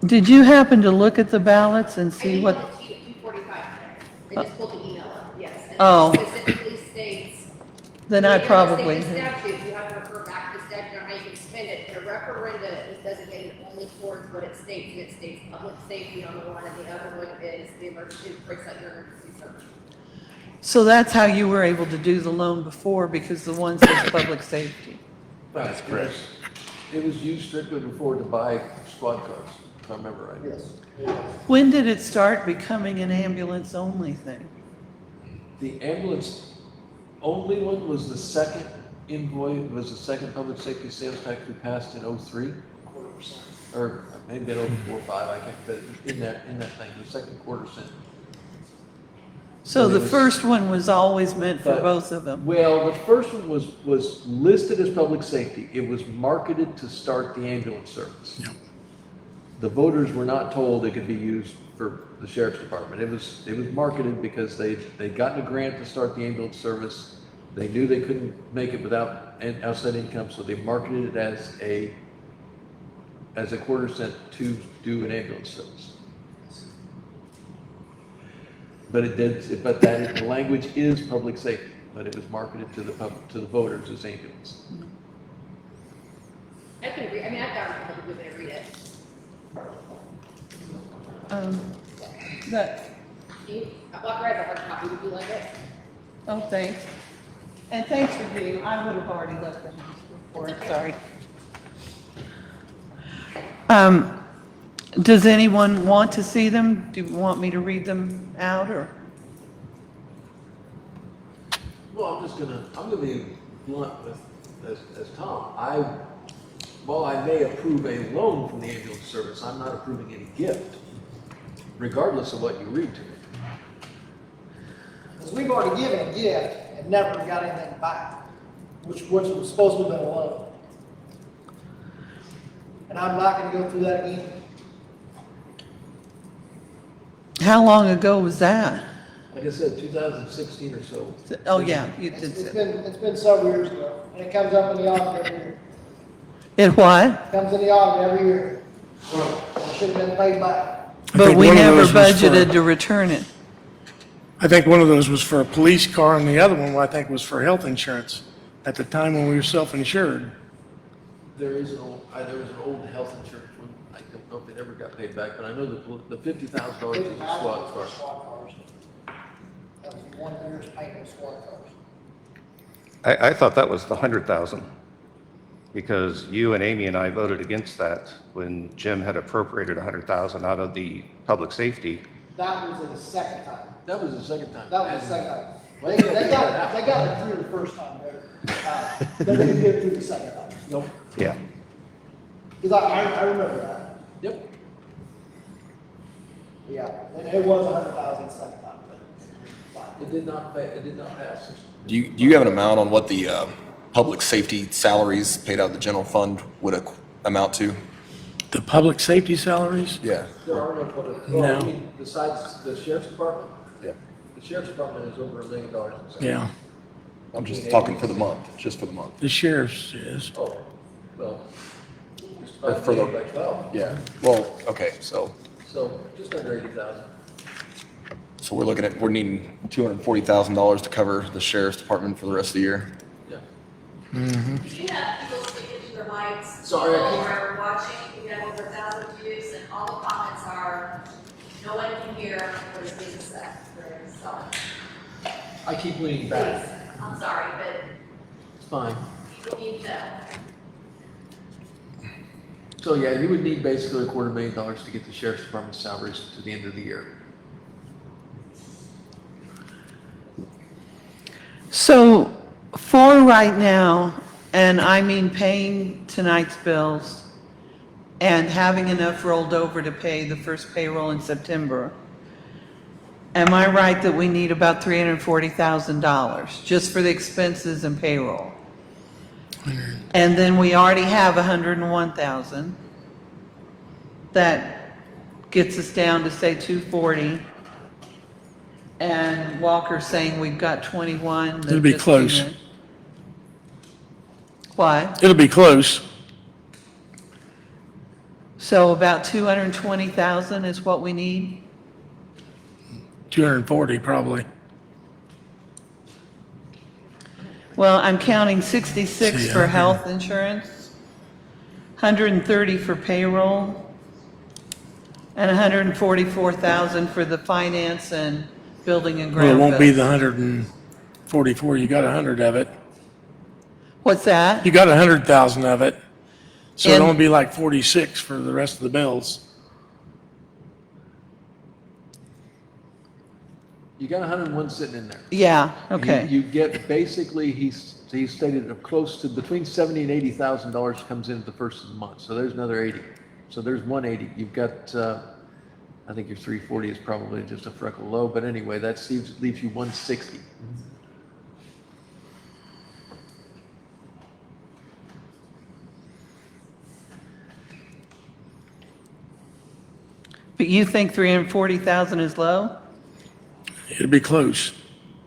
did you happen to look at the ballots and
I
see
did
what?
email it to you at 2:45 today. I just pulled the email up, yes. And
Oh.
it specifically states.
Then I
the
probably,
state statute, you have to refer back to the statute on how you can spend it. And a referenda is designated only towards what it states. And it states public safety on the one, and the other one is the emergency, breaks out your emergency service.
so that's how you were able to do the loan before, because the one says public safety.
That's correct.
It was used strictly before to buy squad cars, if I remember right.
Yes.
When did it start becoming an ambulance-only thing?
The ambulance only one was the second invoice, was the second public safety sales tax we passed in '03. Or maybe in '04, '05, I can't, but in that thing, the second quarter cent.
So
And it
the
was-
first one was always meant for
But-
both of them?
Well, the first one was listed as public safety. It was marketed to start the ambulance service. The voters were not told it could be used for the sheriff's department. It was marketed because they'd gotten a grant to start the ambulance service. They knew they couldn't make it without an outside income, so they marketed it as a as a quarter cent to do an ambulance service. But it did, but that, the language is public safety, but it was marketed to the public, to the voters as ambulance.
I can read, I mean, I've got people who can read it.
That,
Walker has a hard copy, would you like it?
oh, thanks. And thanks for being, I would have already left the house before, sorry. Does anyone want to see them? Do you want me to read them out, or?
Well, I'm gonna be blunt with, as Tom. While I may approve a loan from the ambulance service, I'm not approving any gift, regardless of what you read to me.
Because we've already given a gift and never got anything back, which was supposed to have been a loan. And I'm not gonna go through that again.
How long ago was that?
Like I said, 2016 or so.
Oh, yeah, you did
It's
say.
been several years ago, and it comes up in the audit every year.
It what?
It comes in the audit every year. It should have been paid back.
I
But
think
we
one of
never
those was for-
budgeted to return it.
I think one of those was for a police car and the other one, I think, was for health insurance at the time when we were self-insured.
There was an old health insurance one. I don't know if it ever got paid back, but I know the $50,000 is a SWAT car.
That was 1 year's payment of SWAT cars.
I thought that was the 100,000, because you and Amy and I voted against that when Jim had appropriated 100,000 out of the public safety.
That was the second time.
That was the second time.
That was the second time. They got it through the first time, but they didn't get it through the second time.
Nope.
Yeah.
Because I remember that.
Yep.
Yeah, and it was 100,000 the second time, but.
It did not pass.
Do you have an amount on what the public safety salaries paid out of the general fund would amount to?
The public safety salaries?
Yeah.
There are no public,
No.
well, I mean, besides the sheriff's department?
Yeah.
The sheriff's department is over $1 million in salaries.
Yeah,
I'm just talking for the month, just for the month.
the sheriff's is.
Oh, well.
Or for the-
By 12,
Yeah. Well, okay, so
so just under 80,000.
we're needing $240,000 to cover the sheriff's department for the rest of the year.
Yeah.
Do you have people speaking to their mics?
Sorry, I
People
can't-
are watching, we have over 1,000 views, and all the comments are, no one can hear what is being said. So,
I keep leaning
please,
back.
I'm sorry, but
It's fine.
people need to know.
So yeah, you would need basically $250,000 to get the sheriff's department salaries to the end of the year.
So for right now, and I mean paying tonight's bills and having enough rolled over to pay the first payroll in September, am I right that we need about $340,000 just for the expenses and payroll? And then we already have 101,000. That gets us down to say 240. And Walker's saying we've got 21. that
It'll be
just
close.
came in. What?
It'll be close.
So about 220,000 is what we need?
240 probably.
Well, I'm counting 66
See,
for
I-
health insurance, 130 for payroll, and 144,000 for the finance and building and
Well, it
ground
won't be
bills.
the 144, you got 100 of it.
What's that?
You got 100,000 of it. So
And-
it'll only be like 46 for the rest of the bills.
You got 101 sitting in there.
Yeah, okay.
You get basically, he stated close to between $70,000 and $80,000 comes in at the first of the month. So there's another 80. So there's 180. You've got, I think your 340 is probably just a freckle low, but anyway, that leaves you 160.
But you think 340,000 is low?
It'll be close.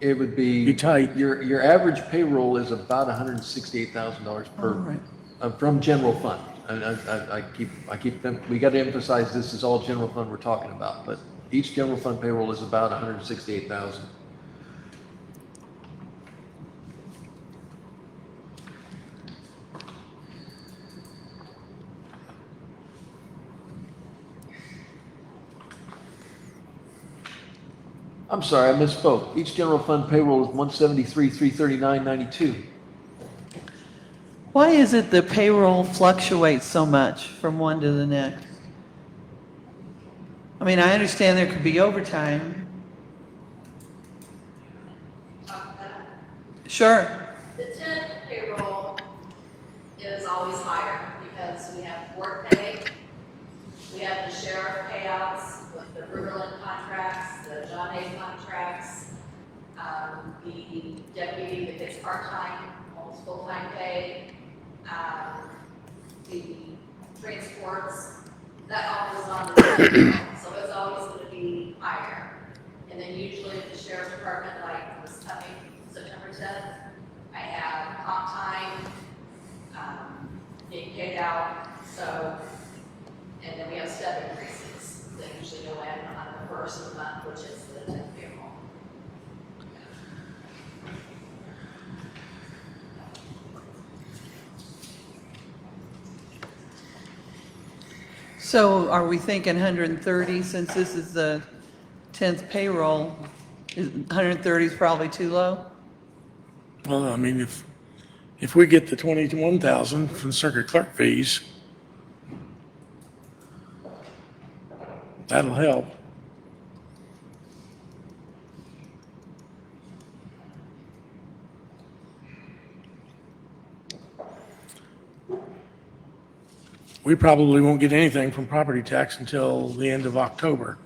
It would be.
Be tight.
Your average payroll is about $168,000
All
per,
right.
from general fund. We got to emphasize this is all general fund we're talking about, but each general fund payroll is about 168,000. I'm sorry, I misspoke. Each general fund payroll is 173,339.92.
Why is it the payroll fluctuates so much from one to the next? I mean, I understand there could be overtime. Sure.
The 10th payroll is always higher because we have board pay, we have the sheriff payouts with the Riverland contracts, the John Hay contracts, the deputy that gets part-time, almost full-time pay, the transports, that all goes on the 10th payroll, so it's always going to be higher. And then usually the sheriff's department, like this coming September 10th, I have comp time, being paid out, so, and then we have step increases that usually go in on the first of the month, which is the 10th payroll.
So are we thinking 130 since this is the 10th payroll? 130 is probably too low?
Well, I mean, if we get the 21,000 from circuit clerk fees, that'll help. We probably won't get anything from property tax until the end of October.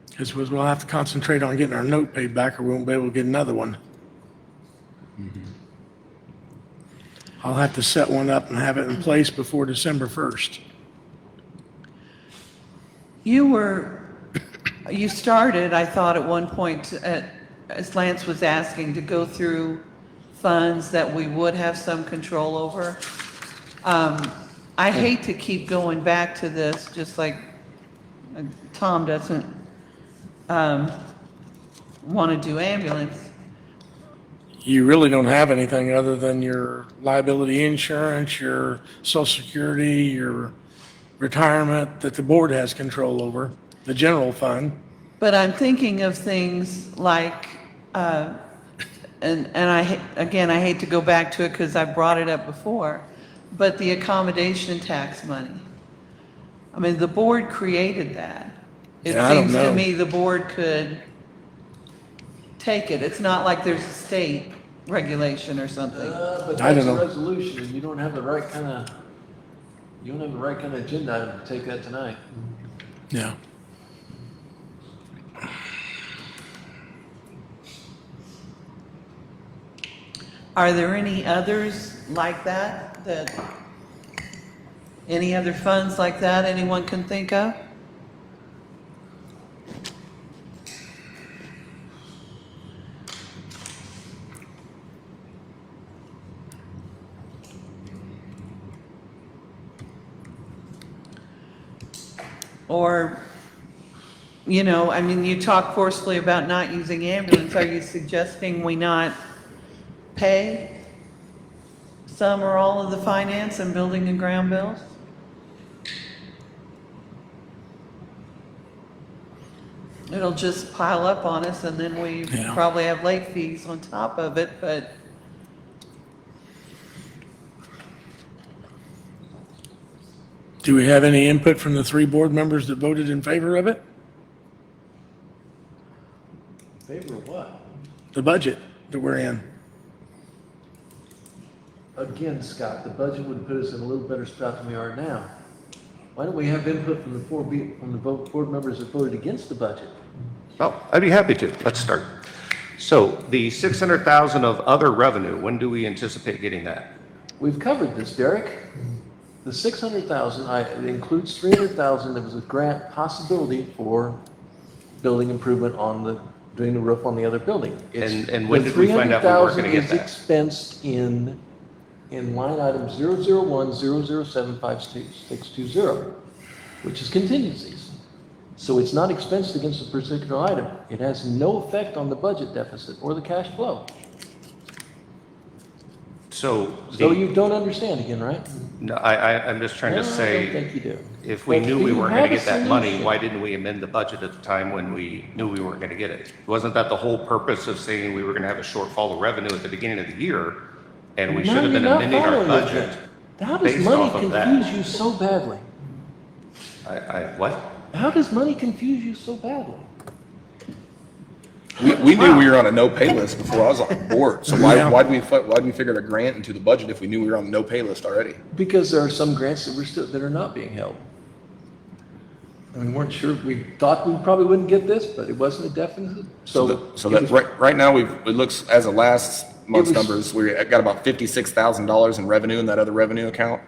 Because we'll have to concentrate on getting our note paid back or we won't be able to get another one. I'll have to set one up and have it in place before December 1st.
You started, I thought at one point, as Lance was asking, to go through funds that we would have some control over. I hate to keep going back to this, just like Tom doesn't want to do ambulance.
You really don't have anything other than your liability insurance, your social security, your retirement that the board has control over, the general fund.
But I'm thinking of things like, and I hate to go back to it because I brought it up before, but the accommodation tax money. I mean, the board created that. It
Yeah, I don't
seems to
know.
me the board could take it. It's not like there's a state regulation or something.
But
I
that's
don't
a
know.
resolution, and you don't have the right kind of agenda item to take that tonight.
Yeah.
Are there any others like that, any other funds like that anyone can think of? Or, I mean, you talk forcefully about not using ambulance. Are you suggesting we not pay some or all of the finance and building and ground bills? It'll just pile up on us and then we
Yeah.
probably have late fees on top of it, but
Do we have any input from the 3 board members that voted in favor of it?
Favor of what?
The budget that we're in.
Again, Scott, the budget would put us in a little better spot than we are now. Why don't we have input from the board members that voted against the budget?
Oh, I'd be happy to. Let's start. So the 600,000 of other revenue, when do we anticipate getting that?
We've covered this, Derek. The 600,000, it includes 300,000 that was a grant possibility for building improvement on the doing the roof on the other building.
And when did we find out we weren't gonna get
The
that?
300,000 is expensed in line item 00100752620, which is contingencies. So it's not expensed against a particular item. It has no effect on the budget deficit or the cash flow.
So,
So you don't understand again, right?
no, I'm just trying to
No, I don't
say,
think you do.
if we
But
knew
do
we
you
weren't
have
gonna
a
get that money,
solution?
why didn't we amend the budget at the time when we knew we weren't gonna get it? Wasn't that the whole purpose of saying we were gonna have a shortfall of revenue at the beginning of the year? And we
No,
should have been
you're not
amending our
following it.
budget
How does
based
money
off of that.
confuse you so badly?
What?
How does money confuse you so badly?
We knew we were on a no pay list before I was on the board. So why'd we figure the grant into the budget if we knew we were on the no pay list already?
Because there are some grants that are not being held. And we weren't sure, we thought we probably wouldn't get this, but it wasn't a definite.
So that right now it looks, as of last month's numbers, we got about $56,000 in revenue in that other revenue account.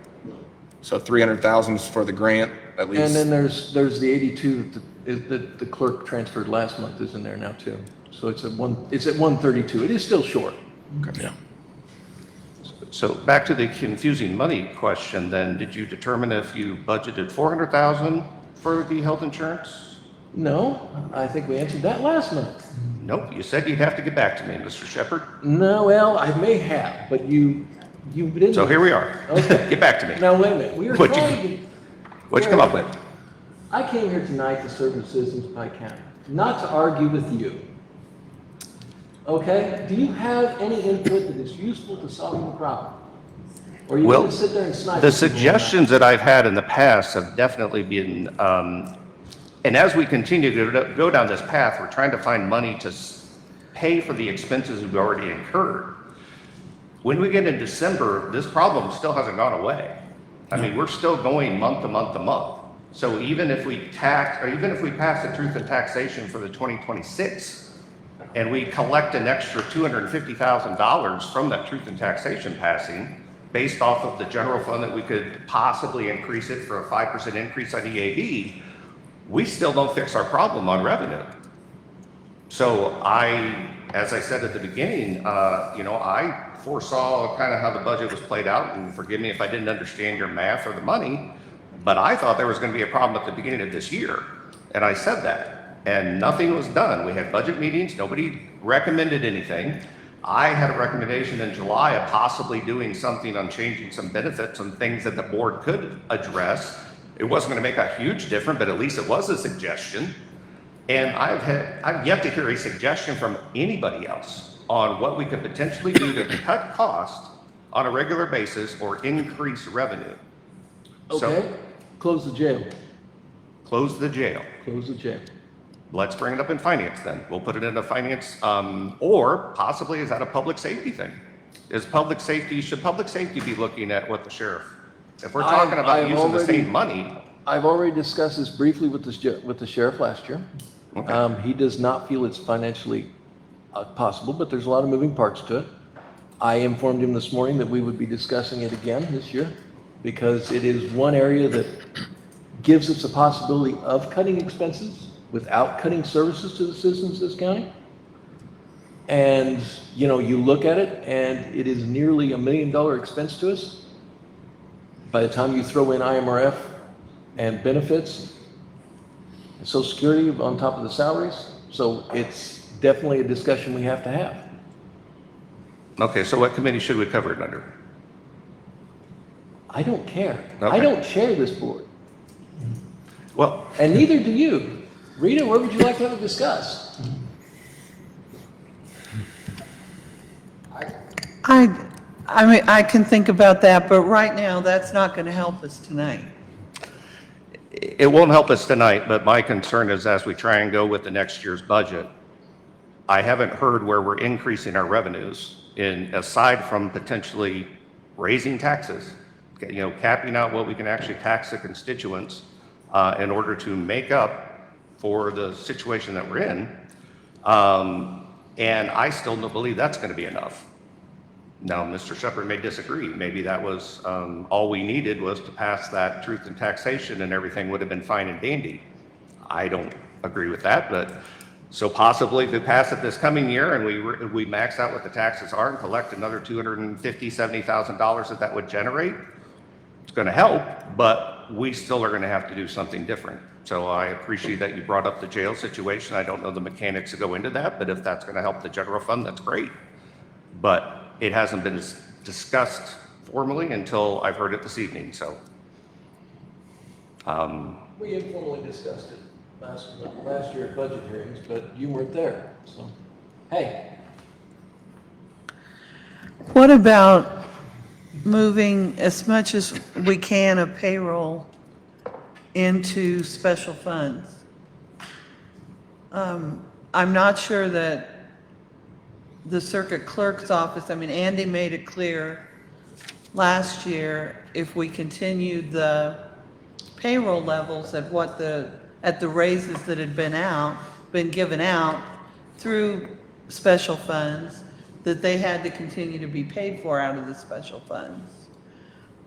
So 300,000 is for the grant, at least.
And then there's the 82 that the clerk transferred last month is in there now too. So it's at 132. It is still short.
Okay. Yeah.
So back to the confusing money question then, did you determine if you budgeted 400,000 for the health insurance?
No, I think we answered that last month.
Nope, you said you'd have to get back to me, Mr. Shepherd.
No, well, I may have, but you didn't.
So here we are.
Okay.
Get back to me.
Now, wait a minute. We were
What'd you-
trying to.
What'd you come up with?
I came here tonight to serve the citizens of Pike County, not to argue with you. Okay? Do you have any input that is useful to solving the problem? Or are you
Well,
going to sit there and snipe?
the
at people?
suggestions that I've had in the past have definitely been, and as we continue to go down this path, we're trying to find money to pay for the expenses we've already incurred. When we get in December, this problem still hasn't gone away. I mean, we're still going month to month to month. So even if we pass the truth in taxation for the 2026, and we collect an extra $250,000 from that truth in taxation passing, based off of the general fund that we could possibly increase it for a 5% increase on EAV, we still don't fix our problem on revenue. So as I said at the beginning, I foresaw kind of how the budget was played out, and forgive me if I didn't understand your math or the money, but I thought there was going to be a problem at the beginning of this year, and I said that, and nothing was done. We had budget meetings, nobody recommended anything. I had a recommendation in July of possibly doing something on changing some benefits and things that the board could address. It wasn't going to make a huge difference, but at least it was a suggestion. And I've yet to hear a suggestion from anybody else on what we could potentially do to cut costs on a regular basis or increase revenue.
Okay, close the jail.
Close the jail.
Close the jail.
Let's bring it up in finance then. We'll put it into finance, or possibly is that a public safety thing? Should public safety be looking at what the sheriff? If we're talking about using the same money.
I've already discussed this briefly with the sheriff last year.
Okay.
He does not feel it's financially possible, but there's a lot of moving parts to it. I informed him this morning that we would be discussing it again this year because it is one area that gives us a possibility of cutting expenses without cutting services to the citizens of this county. And, you look at it and it is nearly $1 million expense to us. By the time you throw in IMRF and benefits, and Social Security on top of the salaries. So it's definitely a discussion we have to have.
Okay, so what committee should we cover it under?
I don't care.
Okay.
I don't chair this board.
Well,
And neither do you. Rita, where would you like to have it discussed?
I mean, I can think about that, but right now, that's not going to help us tonight.
it won't help us tonight, but my concern is as we try and go with the next year's budget, I haven't heard where we're increasing our revenues aside from potentially raising taxes, capping out what we can actually tax the constituents in order to make up for the situation that we're in. And I still don't believe that's going to be enough. Now, Mr. Shepherd may disagree. Maybe that was all we needed was to pass that truth in taxation and everything would have been fine and dandy. I don't agree with that, but So possibly if we pass it this coming year and we max out what the taxes are and collect another $250,000, that would generate, it's going to help, but we still are going to have to do something different. So I appreciate that you brought up the jail situation. I don't know the mechanics that go into that, but if that's going to help the general fund, that's great. But it hasn't been discussed formally until I've heard it this evening, so.
We informally discussed it last year at budget hearings, but you weren't there, so, hey.
What about moving as much as we can of payroll into special funds? I'm not sure that the circuit clerk's office, I mean, Andy made it clear last year, if we continued the payroll levels at at the raises that had been given out through special funds, that they had to continue to be paid for out of the special funds.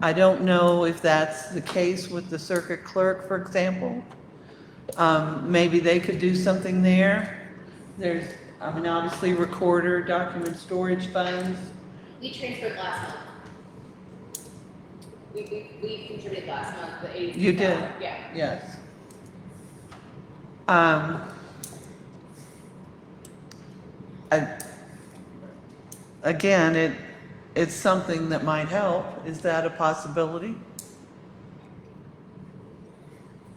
I don't know if that's the case with the circuit clerk, for example. Maybe they could do something there. There's, I mean, obviously recorder, document storage funds.
We transferred last month. We contributed last month, the 80.
You did?
Yeah.
Yes. Again, it's something that might help. Is that a possibility?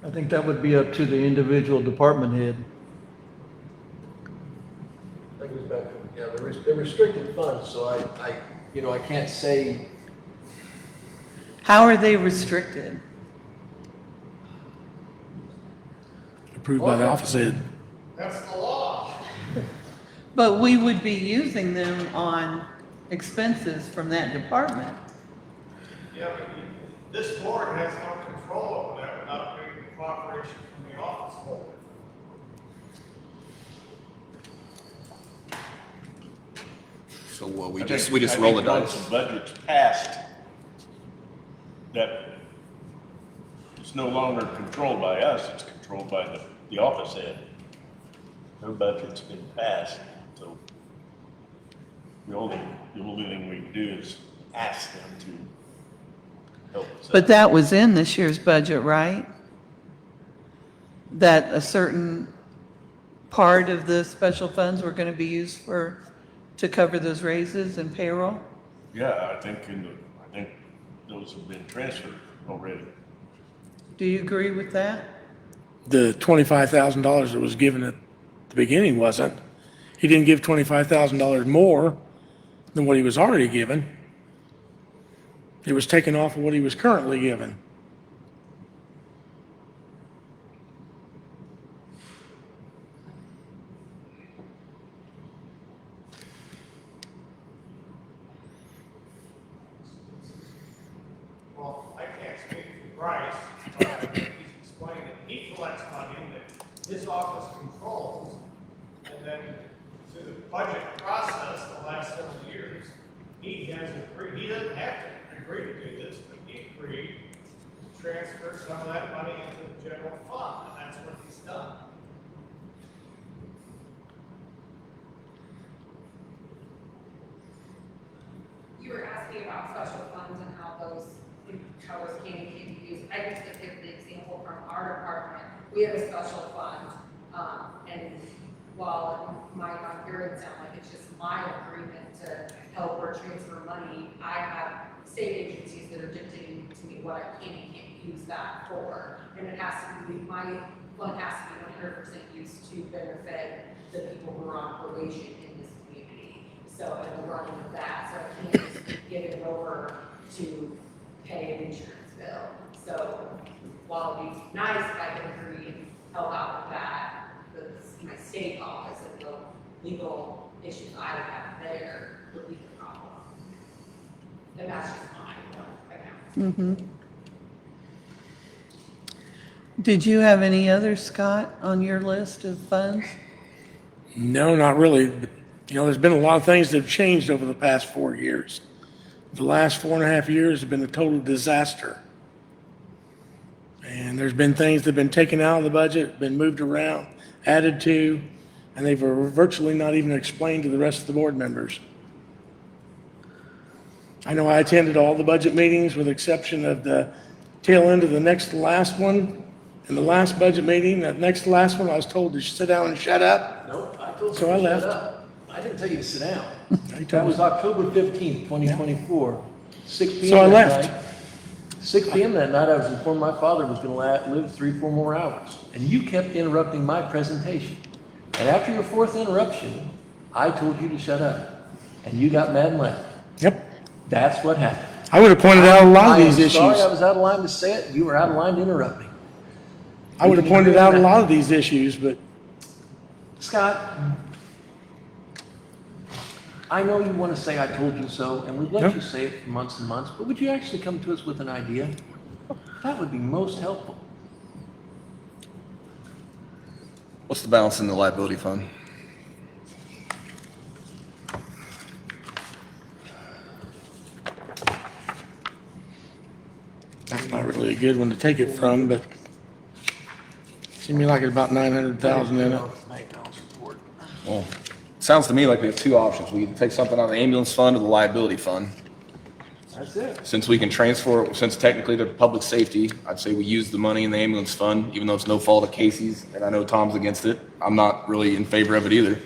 I think that would be up to the individual department head.
That goes back to, yeah, they're restricted funds, so I can't say.
How are they restricted?
Approved by the office head.
That's the law.
But we would be using them on expenses from that department.
Yeah, but this board has no control over that without getting cooperation from the office holder.
So we
I
just
think
roll the
Once
dice.
the budget's passed, that it's no longer controlled by us, it's controlled by the office head. Their budget's been passed, so the only thing we can do is ask them to help us out.
But that was in this year's budget, right? That a certain part of the special funds were going to be used to cover those raises and payroll?
Yeah, I think those have been transferred already.
Do you agree with that?
The $25,000 that was given at the beginning wasn't. He didn't give $25,000 more than what he was already given. It was taken off of what he was currently given.
Well, I can't speak for Bryce, but I think he's explained that he collects money that his office controls, and then through the budget process the last several years, he has agreed, he doesn't have to agree to do this, but he agreed to transfer some of that money into the general fund, and that's what he's done.
You were asking about special funds and how those can be used. I just to give the example from our department, we have a special fund, and while it might not hear it sound like it's just my agreement to help or transfer money, I have state agencies that are dictating to me what I can and can't use that for, and it has to be, my fund has to be 100% used to benefit the people who are on probation in this community. So I'm running with that, so I can't just give it over to pay an insurance bill. So while it'd be nice if I could agree and help out with that, my state office and the legal issues I would have there would be the problem. And that's just my account.
Mm-hmm. Did you have any others, Scott, on your list of funds?
No, not really. But, there's been a lot of things that have changed over the past 4 years. The last 4.5 years have been a total disaster. And there's been things that have been taken out of the budget, been moved around, added to, and they've virtually not even explained to the rest of the board members. I know I attended all the budget meetings with the exception of the tail end of the next to last one. In the last budget meeting, that next to last one, I was told to sit down and shut up.
No, I told you
So I
to shut
left.
up. I didn't tell you to sit down.
I told
That was
you.
October 15th, 2024, 6 p.m.
So I
that
left.
night. 6 p.m. that night, I was informed my father was going to live 3-4 more hours. And you kept interrupting my presentation. And after your fourth interruption, I told you to shut up. And you got mad and left.
Yep.
That's what happened.
I would have pointed out a lot of these
I am sorry I
issues.
was out of line to say it. You were out of line to interrupt me.
I would have pointed out a lot of these issues, but
Scott, I know you want to say I told you so, and we've let
Yep.
you say it for months and months, but would you actually come to us with an idea? That would be most helpful.
What's the balance in the liability fund?
that's not really a good one to take it from, but seemed to me like it's about 900,000 in it.
Well, sounds to me like we have two options. We can take something out of the ambulance fund or the liability fund.
That's it.
Since we can transfer, since technically they're public safety, I'd say we use the money in the ambulance fund, even though it's no fault of Casey's, and I know Tom's against it. I'm not really in favor of it either.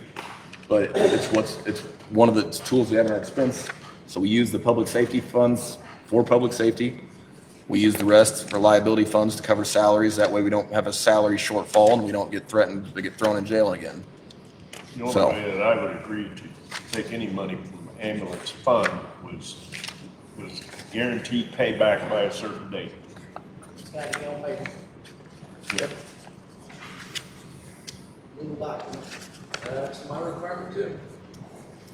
But it's one of the tools we have at our expense. So we use the public safety funds for public safety. We use the rest for liability funds to cover salaries. That way we don't have a salary shortfall and we don't get threatened to get thrown in jail again.
The only
So-
way that I would agree to take any money from ambulance fund was guaranteed payback by a certain date.
It's got to be on paper.
Yep.
Legal document.
That's my requirement too.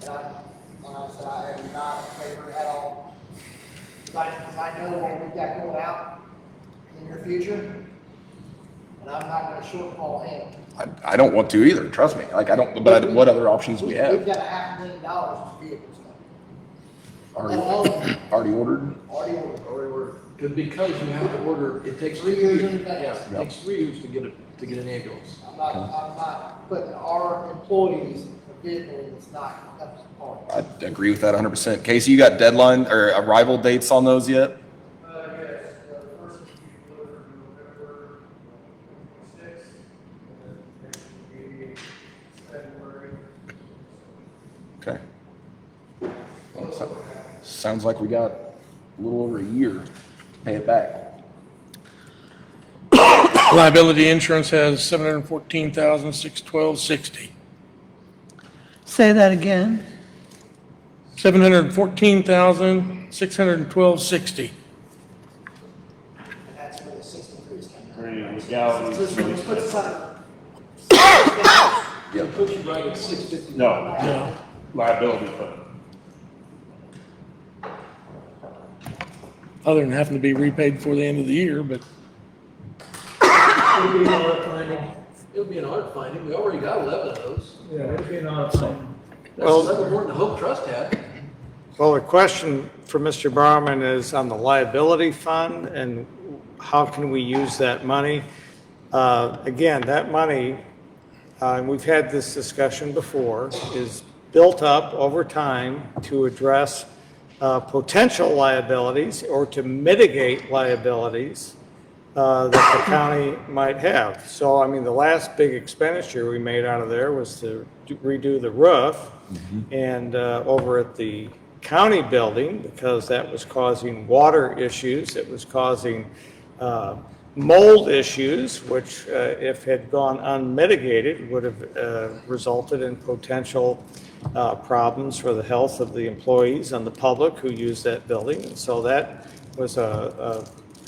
And I said I am not in favor at all. Because I know what we've got going out in your future, and I'm not gonna shortfall him.
I don't want to either, trust me. Like, I don't, but what other options do we
We've
have?
got $500,000 in vehicles now.
Already
Already
ordered?
Already ordered.
Because you have to order, it takes
3 years in advance.
Yeah, it takes 3 years to get an ambulance.
I'm not putting our employees in a vehicle that's not up to par.
I agree with that 100%. Casey, you got deadline or arrival dates on those yet?
Yes, the first will be delivered in November 26th, and then next will be February.
Okay. Well, sounds like we got a little over a year to pay it back.
Liability insurance has 714,612.60.
Say that again.
714,612.60.
And that's where the 63 is coming out.
Very legality.
Let's put some,
It puts you right at 650.
No, liability fund.
Other than having to be repaid before the end of the year, but
It'll be an audit finding.
It'll be an art finding. We already got 11 of those.
Yeah, it'll be an audit finding.
That's 11 more than the Hope Trust had.
Well, the question for Mr. Barman is on the liability fund and how can we use that money? Again, that money, and we've had this discussion before, is built up over time to address potential liabilities or to mitigate liabilities that the county might have. So, I mean, the last big expenditure we made out of there was to redo the roof. And over at the county building, because that was causing water issues, it was causing mold issues, which if had gone unmitigated, would have resulted in potential problems for the health of the employees and the public who use that building. And so that was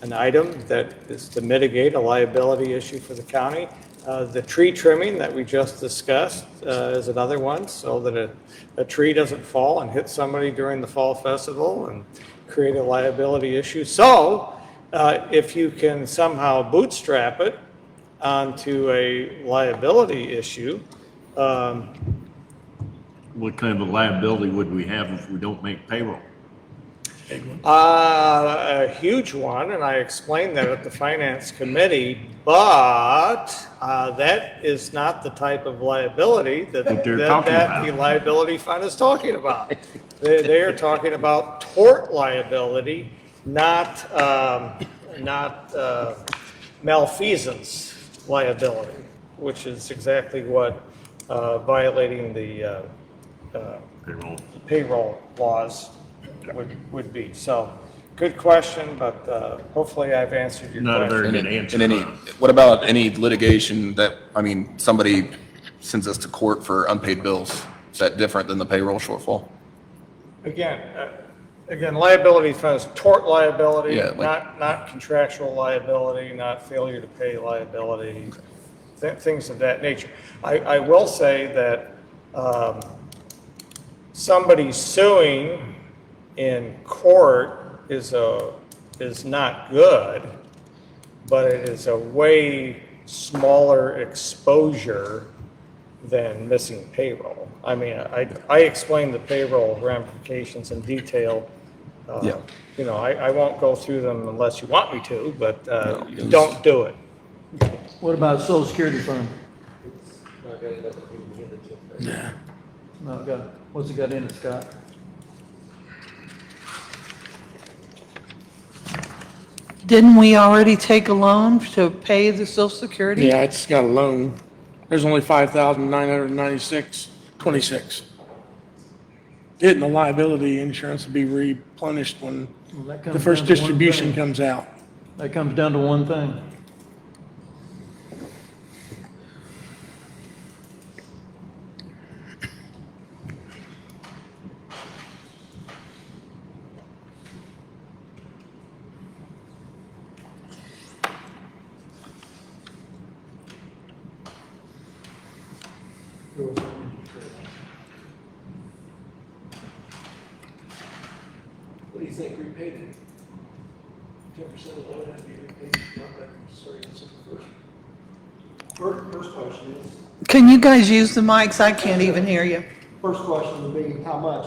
an item that is to mitigate a liability issue for the county. The tree trimming that we just discussed is another one, so that a tree doesn't fall and hit somebody during the fall festival and create a liability issue. So if you can somehow bootstrap it onto a liability issue,
What kind of liability would we have if we don't make payroll?
Big one.
A huge one, and I explained that at the finance committee, but that is not the type of liability that the liability fund is talking about. They are talking about tort liability, not malfeasance liability, which is exactly what violating the payroll laws would be. So, good question, but hopefully I've answered your
Not a
question.
very good answer.
And any, what about any litigation that, I mean, somebody sends us to court for unpaid bills? Is that different than the payroll shortfall?
Again, liability funds, tort liability,
Yeah, like-
not contractual liability, not failure to pay liability, things of that nature. I will say that somebody suing in court is not good, but it is a way smaller exposure than missing payroll. I mean, I explained the payroll ramifications in detail.
Yeah.
You know, I won't go through them unless you want me to, but don't do it.
What about Social Security fund?
Yeah.
No, what's it got in it, Scott?
Didn't we already take a loan to pay the Social Security?
Yeah, it's got a loan. There's only 5,996.26. It and the liability insurance will be replenished when
Well, that comes
the first
down to one
distribution
thing.
comes out.
That comes down to one thing.
What do you think, repaid it? 10% of the loan had to be repaid, not that, sorry, that's the
First question is,
Can you guys use the mics? I can't even hear you.
first question would be, how much?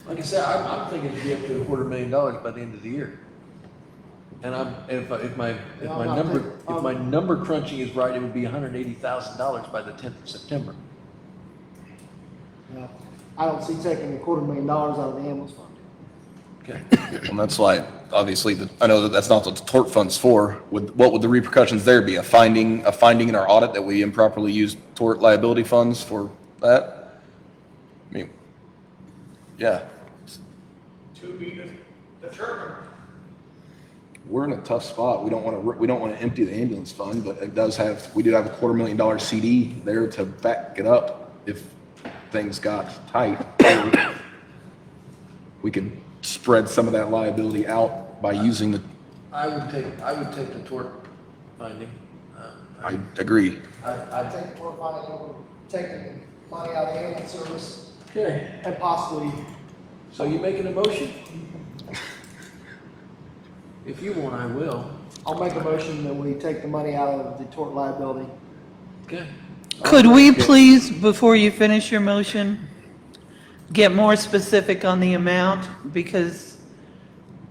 Like I said, I'm thinking it'd be up to $250,000 by the end of the year. And if my number crunching is right, it would be $180,000 by the 10th of September.
I don't see taking $250,000 out of the ambulance fund.
Okay.
And that's why, obviously, I know that that's not what the tort fund's for. What would the repercussions there be? A finding in our audit that we improperly used tort liability funds for that? I mean, yeah,
To be determined.
we're in a tough spot. We don't want to empty the ambulance fund, but we did have a $250,000 CD there to back it up if things got tight. We could spread some of that liability out by using the,
I would take the tort finding.
I agree.
I think we're finding over taking money out of the ambulance service
Okay,
and possibly,
so you making a motion? If you want, I will.
I'll make a motion that we take the money out of the tort liability.
Okay.
Could we please, before you finish your motion, get more specific on the amount? Because,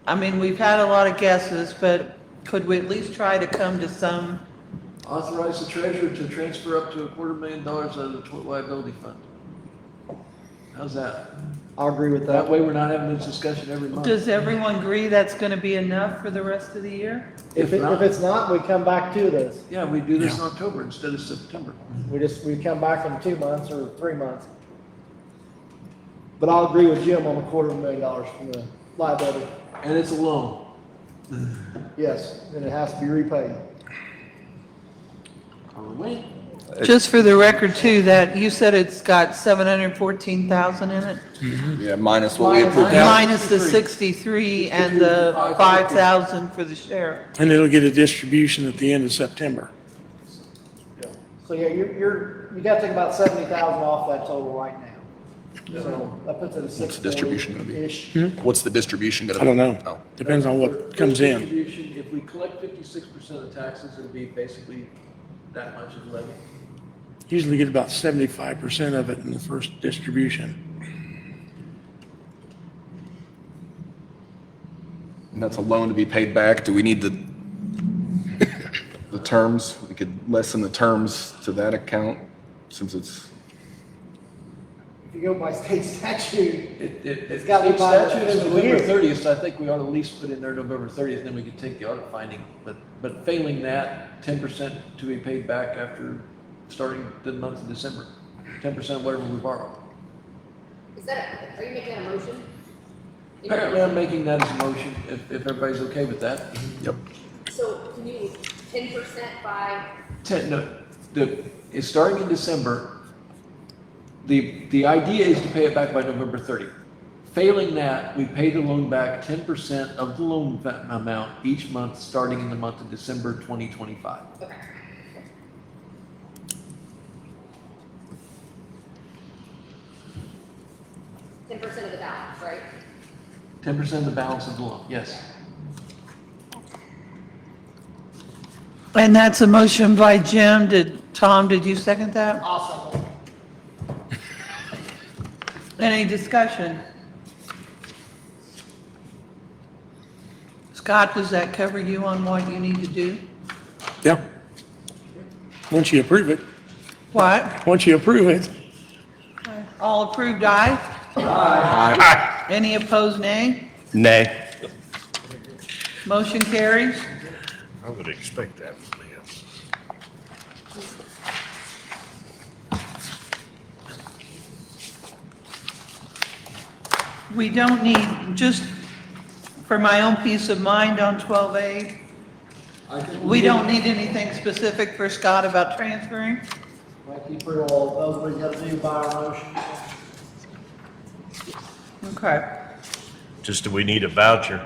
I mean, we've had a lot of guesses, but could we at least try to come to some?
Authorize the treasurer to transfer up to $250,000 out of the tort liability fund. How's that?
I'll agree with
That way we're not having this discussion every month.
Does everyone agree that's going to be enough for the rest of the year?
If it's not, we come back to this.
Yeah, we do this in October instead of September.
We come back in 2 months or 3 months. But I'll agree with Jim on $250,000 from the liability.
And it's a loan.
Yes, and it has to be repaid.
On the way.
Just for the record too, that you said it's got 714,000 in it?
Yeah, minus what we approved.
Minus the 63 and the 5,000 for the sheriff.
And it'll get a distribution at the end of September.
So yeah, you gotta take about 70,000 off that total right now. So that puts it at 640-ish.
What's the distribution gonna be? What's the distribution gonna be?
I don't know.
Oh.
Depends on what comes in.
Distribution, if we collect 56% of the taxes, it'd be basically that much of levy.
Usually get about 75% of it in the first distribution.
And that's a loan to be paid back. Do we need the terms? We could lessen the terms to that account since it's,
If you go by state statute,
It's
It's gotta be by the
statute is
fiscal
November
year.
30th, so I think we ought to at least put in there November 30th, then we could take the audit finding. But failing that, 10% to be paid back after starting the month of December. 10% of whatever we borrow.
Is that, are you making that a motion?
Apparently, I'm making that as a motion, if everybody's okay with that.
yep.
So can you 10% by,
It's starting in December. The idea is to pay it back by November 30th. Failing that, we pay the loan back 10% of the loan amount each month, starting in the month of December 2025.
okay. 10% of the balance, right?
10% of the balance of the loan, yes.
And that's a motion by Jim. Tom, did you second that?
also,
Any discussion? Scott, does that cover you on what you need to do?
Yeah. Once you approve it,
What?
once you approve it.
All approved, aye? Aye. Any opposed, nay?
Nay.
Motion carries.
I would expect that from him.
We don't need, just for my own peace of mind on 12A, we don't need anything specific for Scott about transferring?
like you put all, those we gotta do by our motion.
Okay.
Just do we need a voucher?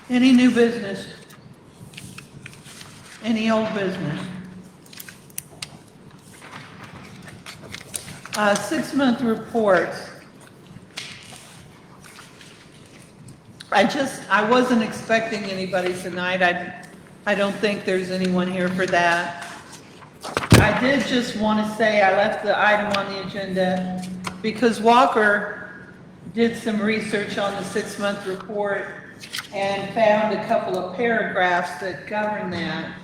Any new business? Any old business? 6-month reports. I wasn't expecting anybody tonight. I don't think there's anyone here for that. I did just want to say I left the item on the agenda because Walker did some research on the 6-month report and found a couple of paragraphs that govern that.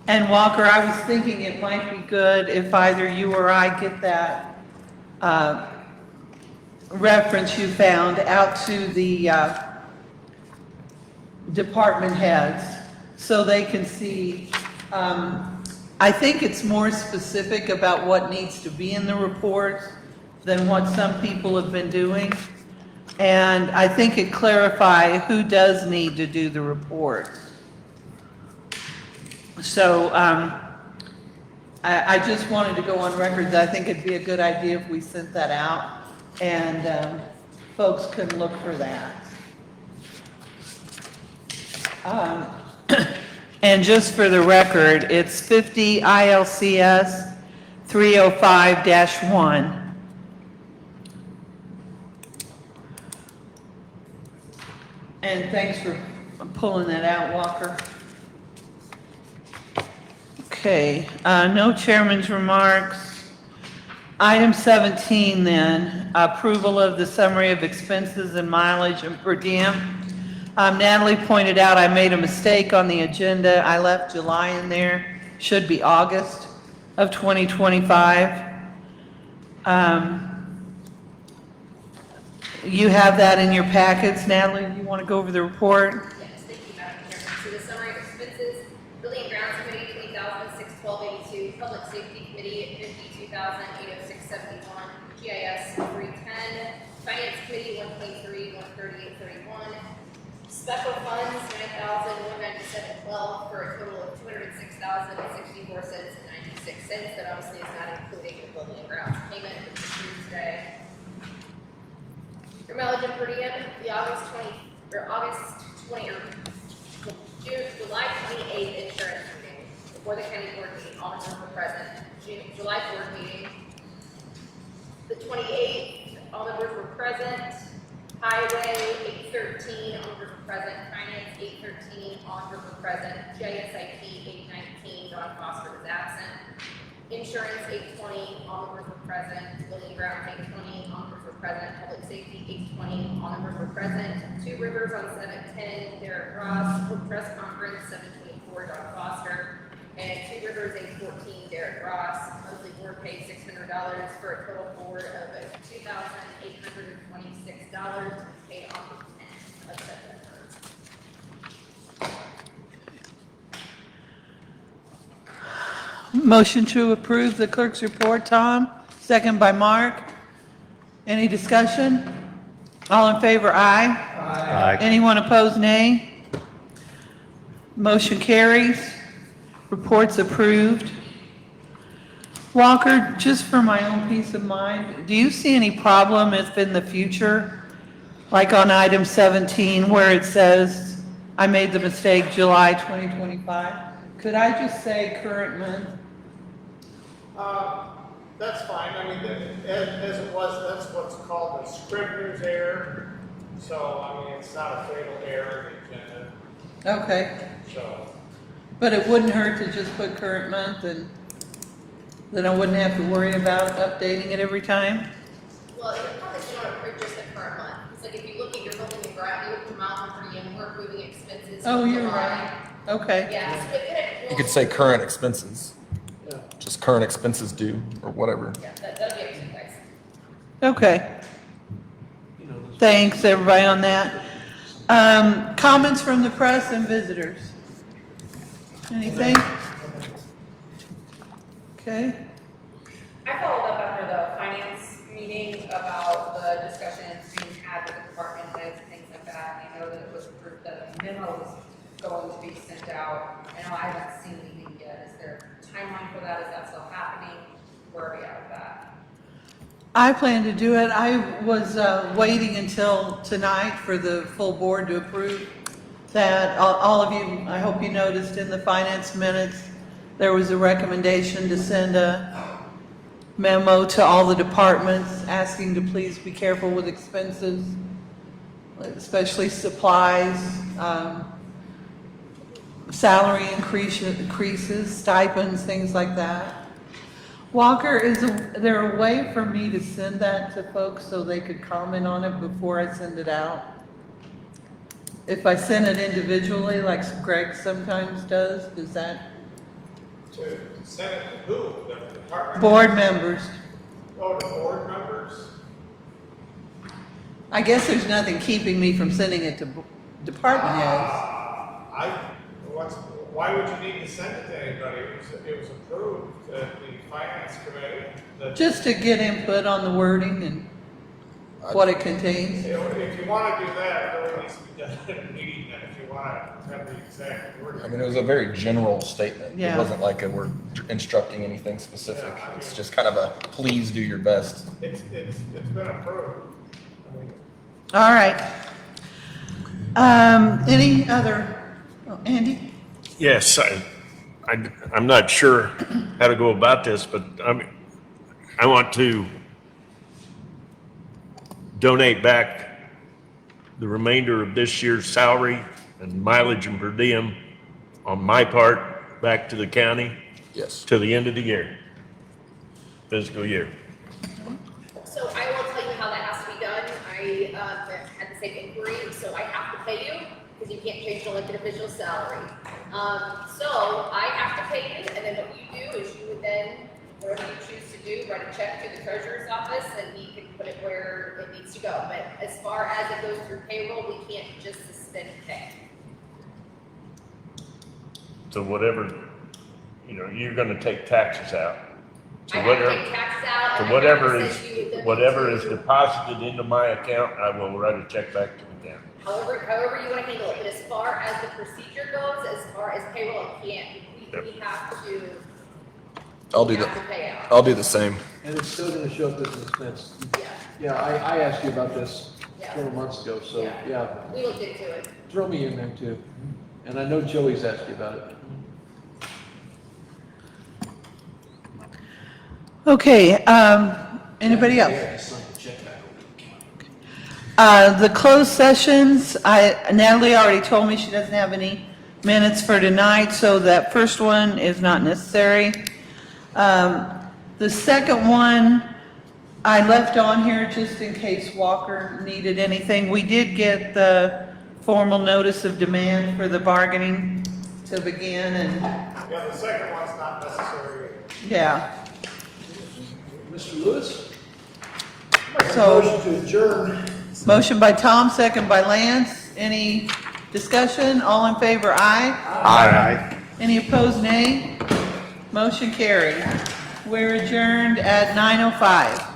And Walker, I was thinking it might be good if either you or I get that reference you found out to the department heads so they can see. I think it's more specific about what needs to be in the report than what some people have been doing. And I think it clarifies who does need to do the report. So I just wanted to go on record that I think it'd be a good idea if we sent that out and folks can look for that. And just for the record, it's 50 ILCS 305-1. And thanks for pulling that out, Walker. Okay, no chairman's remarks. Item 17 then, approval of the summary of expenses and mileage and per diem. Natalie pointed out I made a mistake on the agenda. I left July in there, should be August of 2025. You have that in your packets, Natalie, you want to go over the report?
Yes, thank you, Madam Chair. So the summary of expenses, Building and Grounds Committee, $20,612.82, Public Safety Committee, $52,806.71, GIS, $310, Finance Committee, $123, $138.31, Special Funds, $9,197.12, for a total of $206,064.96. That obviously is not including the Building and Grounds payment, which is due today. For mileage and per diem, the August July 28th insurance meeting, before the county board meeting, all members were present. July board meeting, the 28th, all members were present. Highway, 813, all members were present. Finance, 813, all members were present. JSIP, 819, Don Foster was absent. Insurance, 820, all members were present. Building and grounds, 820, all members were present. Public safety, 820, all members were present. Two Rivers on 710, Derek Ross. Press conference, 724, John Foster. And Two Rivers, 814, Derek Ross. Monthly board paid $600 for a total board of $2,826 paid on the 10th of September.
Motion to approve the clerk's report, Tom, second by Mark. Any discussion? All in favor, aye.
Aye.
Anyone opposed, nay? Motion carries. Reports approved. Walker, just for my own peace of mind, do you see any problem if in the future, like on item 17 where it says, I made the mistake July 2025, could I just say current month?
That's fine, I mean, as it was, that's what's called a scrivener's error. So, I mean, it's not a fatal error in the agenda,
Okay,
so.
but it wouldn't hurt to just put current month and then I wouldn't have to worry about updating it every time?
Well, you're probably going to approve just the current month. It's like if you look at your building and ground, you look at mountain per diem, work moving expenses.
Oh, you're
July.
right. Okay.
Yeah, so it
You could say current expenses. Just current expenses due, or whatever.
Yeah, that'll be up to you guys.
Okay. Thanks, everybody, on that. Comments from the press and visitors? Anything? Okay.
I followed up after the finance meeting about the discussions being had with the department heads and things like that. And I know that it was approved that a memo was going to be sent out. I know I haven't seen anything yet. Is there a timeline for that? Is that still happening? Where are we at with that?
I plan to do it. I was waiting until tonight for the full board to approve that. All of you, I hope you noticed in the finance minutes, there was a recommendation to send a memo to all the departments asking to please be careful with expenses, especially supplies, salary increases, stipends, things like that. Walker, is there a way for me to send that to folks so they could comment on it before I send it out? If I send it individually, like Greg sometimes does that?
To send it to who? The department?
Board members.
Oh, the board members?
I guess there's nothing keeping me from sending it to department heads.
Why would you need to send it to anybody? It was approved at the finance committee.
Just to get input on the wording and what it contains.
If you want to do that, it really needs to be done in a meeting, and if you want to have the exact wording.
I mean, it was a very general statement.
Yeah.
It wasn't like we're instructing anything specific. It's just kind of a please do your best.
It's been approved. I mean,
All right. Any other, Andy?
Yes, I'm not sure how to go about this, but I want to donate back the remainder of this year's salary and mileage and per diem on my part back to the county.
Yes.
To the end of the year, fiscal year.
So I will tell you how that has to be done. I had the same inquiry, so I have to pay you because you can't change an elected official's salary. So I have to pay you, and then what you do is you would then, whatever you choose to do, write a check to the treasurer's office, and he can put it where it needs to go. But as far as it goes through payroll, we can't just suspend pay.
So whatever, you're gonna take taxes out.
I have to take taxes out.
So
and I
whatever
have to
is,
send you the
whatever is
W-2.
deposited into my account, I will write a check back to the county.
However you want to handle it, but as far as the procedure goes, as far as payroll, it can't. We have to.
I'll do
we have to
that.
pay out.
I'll do the same.
And it's still gonna show up as an expense.
Yeah,
Yeah, I asked you about this
Yeah.
several months ago, so,
Yeah.
yeah,
we looked into it.
throw me in there too. And I know Joey's asked you about it.
Okay, anybody else? The closed sessions, Natalie already told me she doesn't have any minutes for tonight, so that first one is not necessary. The second one, I left on here just in case Walker needed anything. We did get the formal notice of demand for the bargaining to begin, and,
Yeah, the second one's not necessary.
yeah.
Mr. Lewis?
So,
Motion to adjourn.
motion by Tom, second by Lance. Any discussion? All in favor, aye?
Aye.
Any opposed, nay? Motion carried. We're adjourned at 9:05.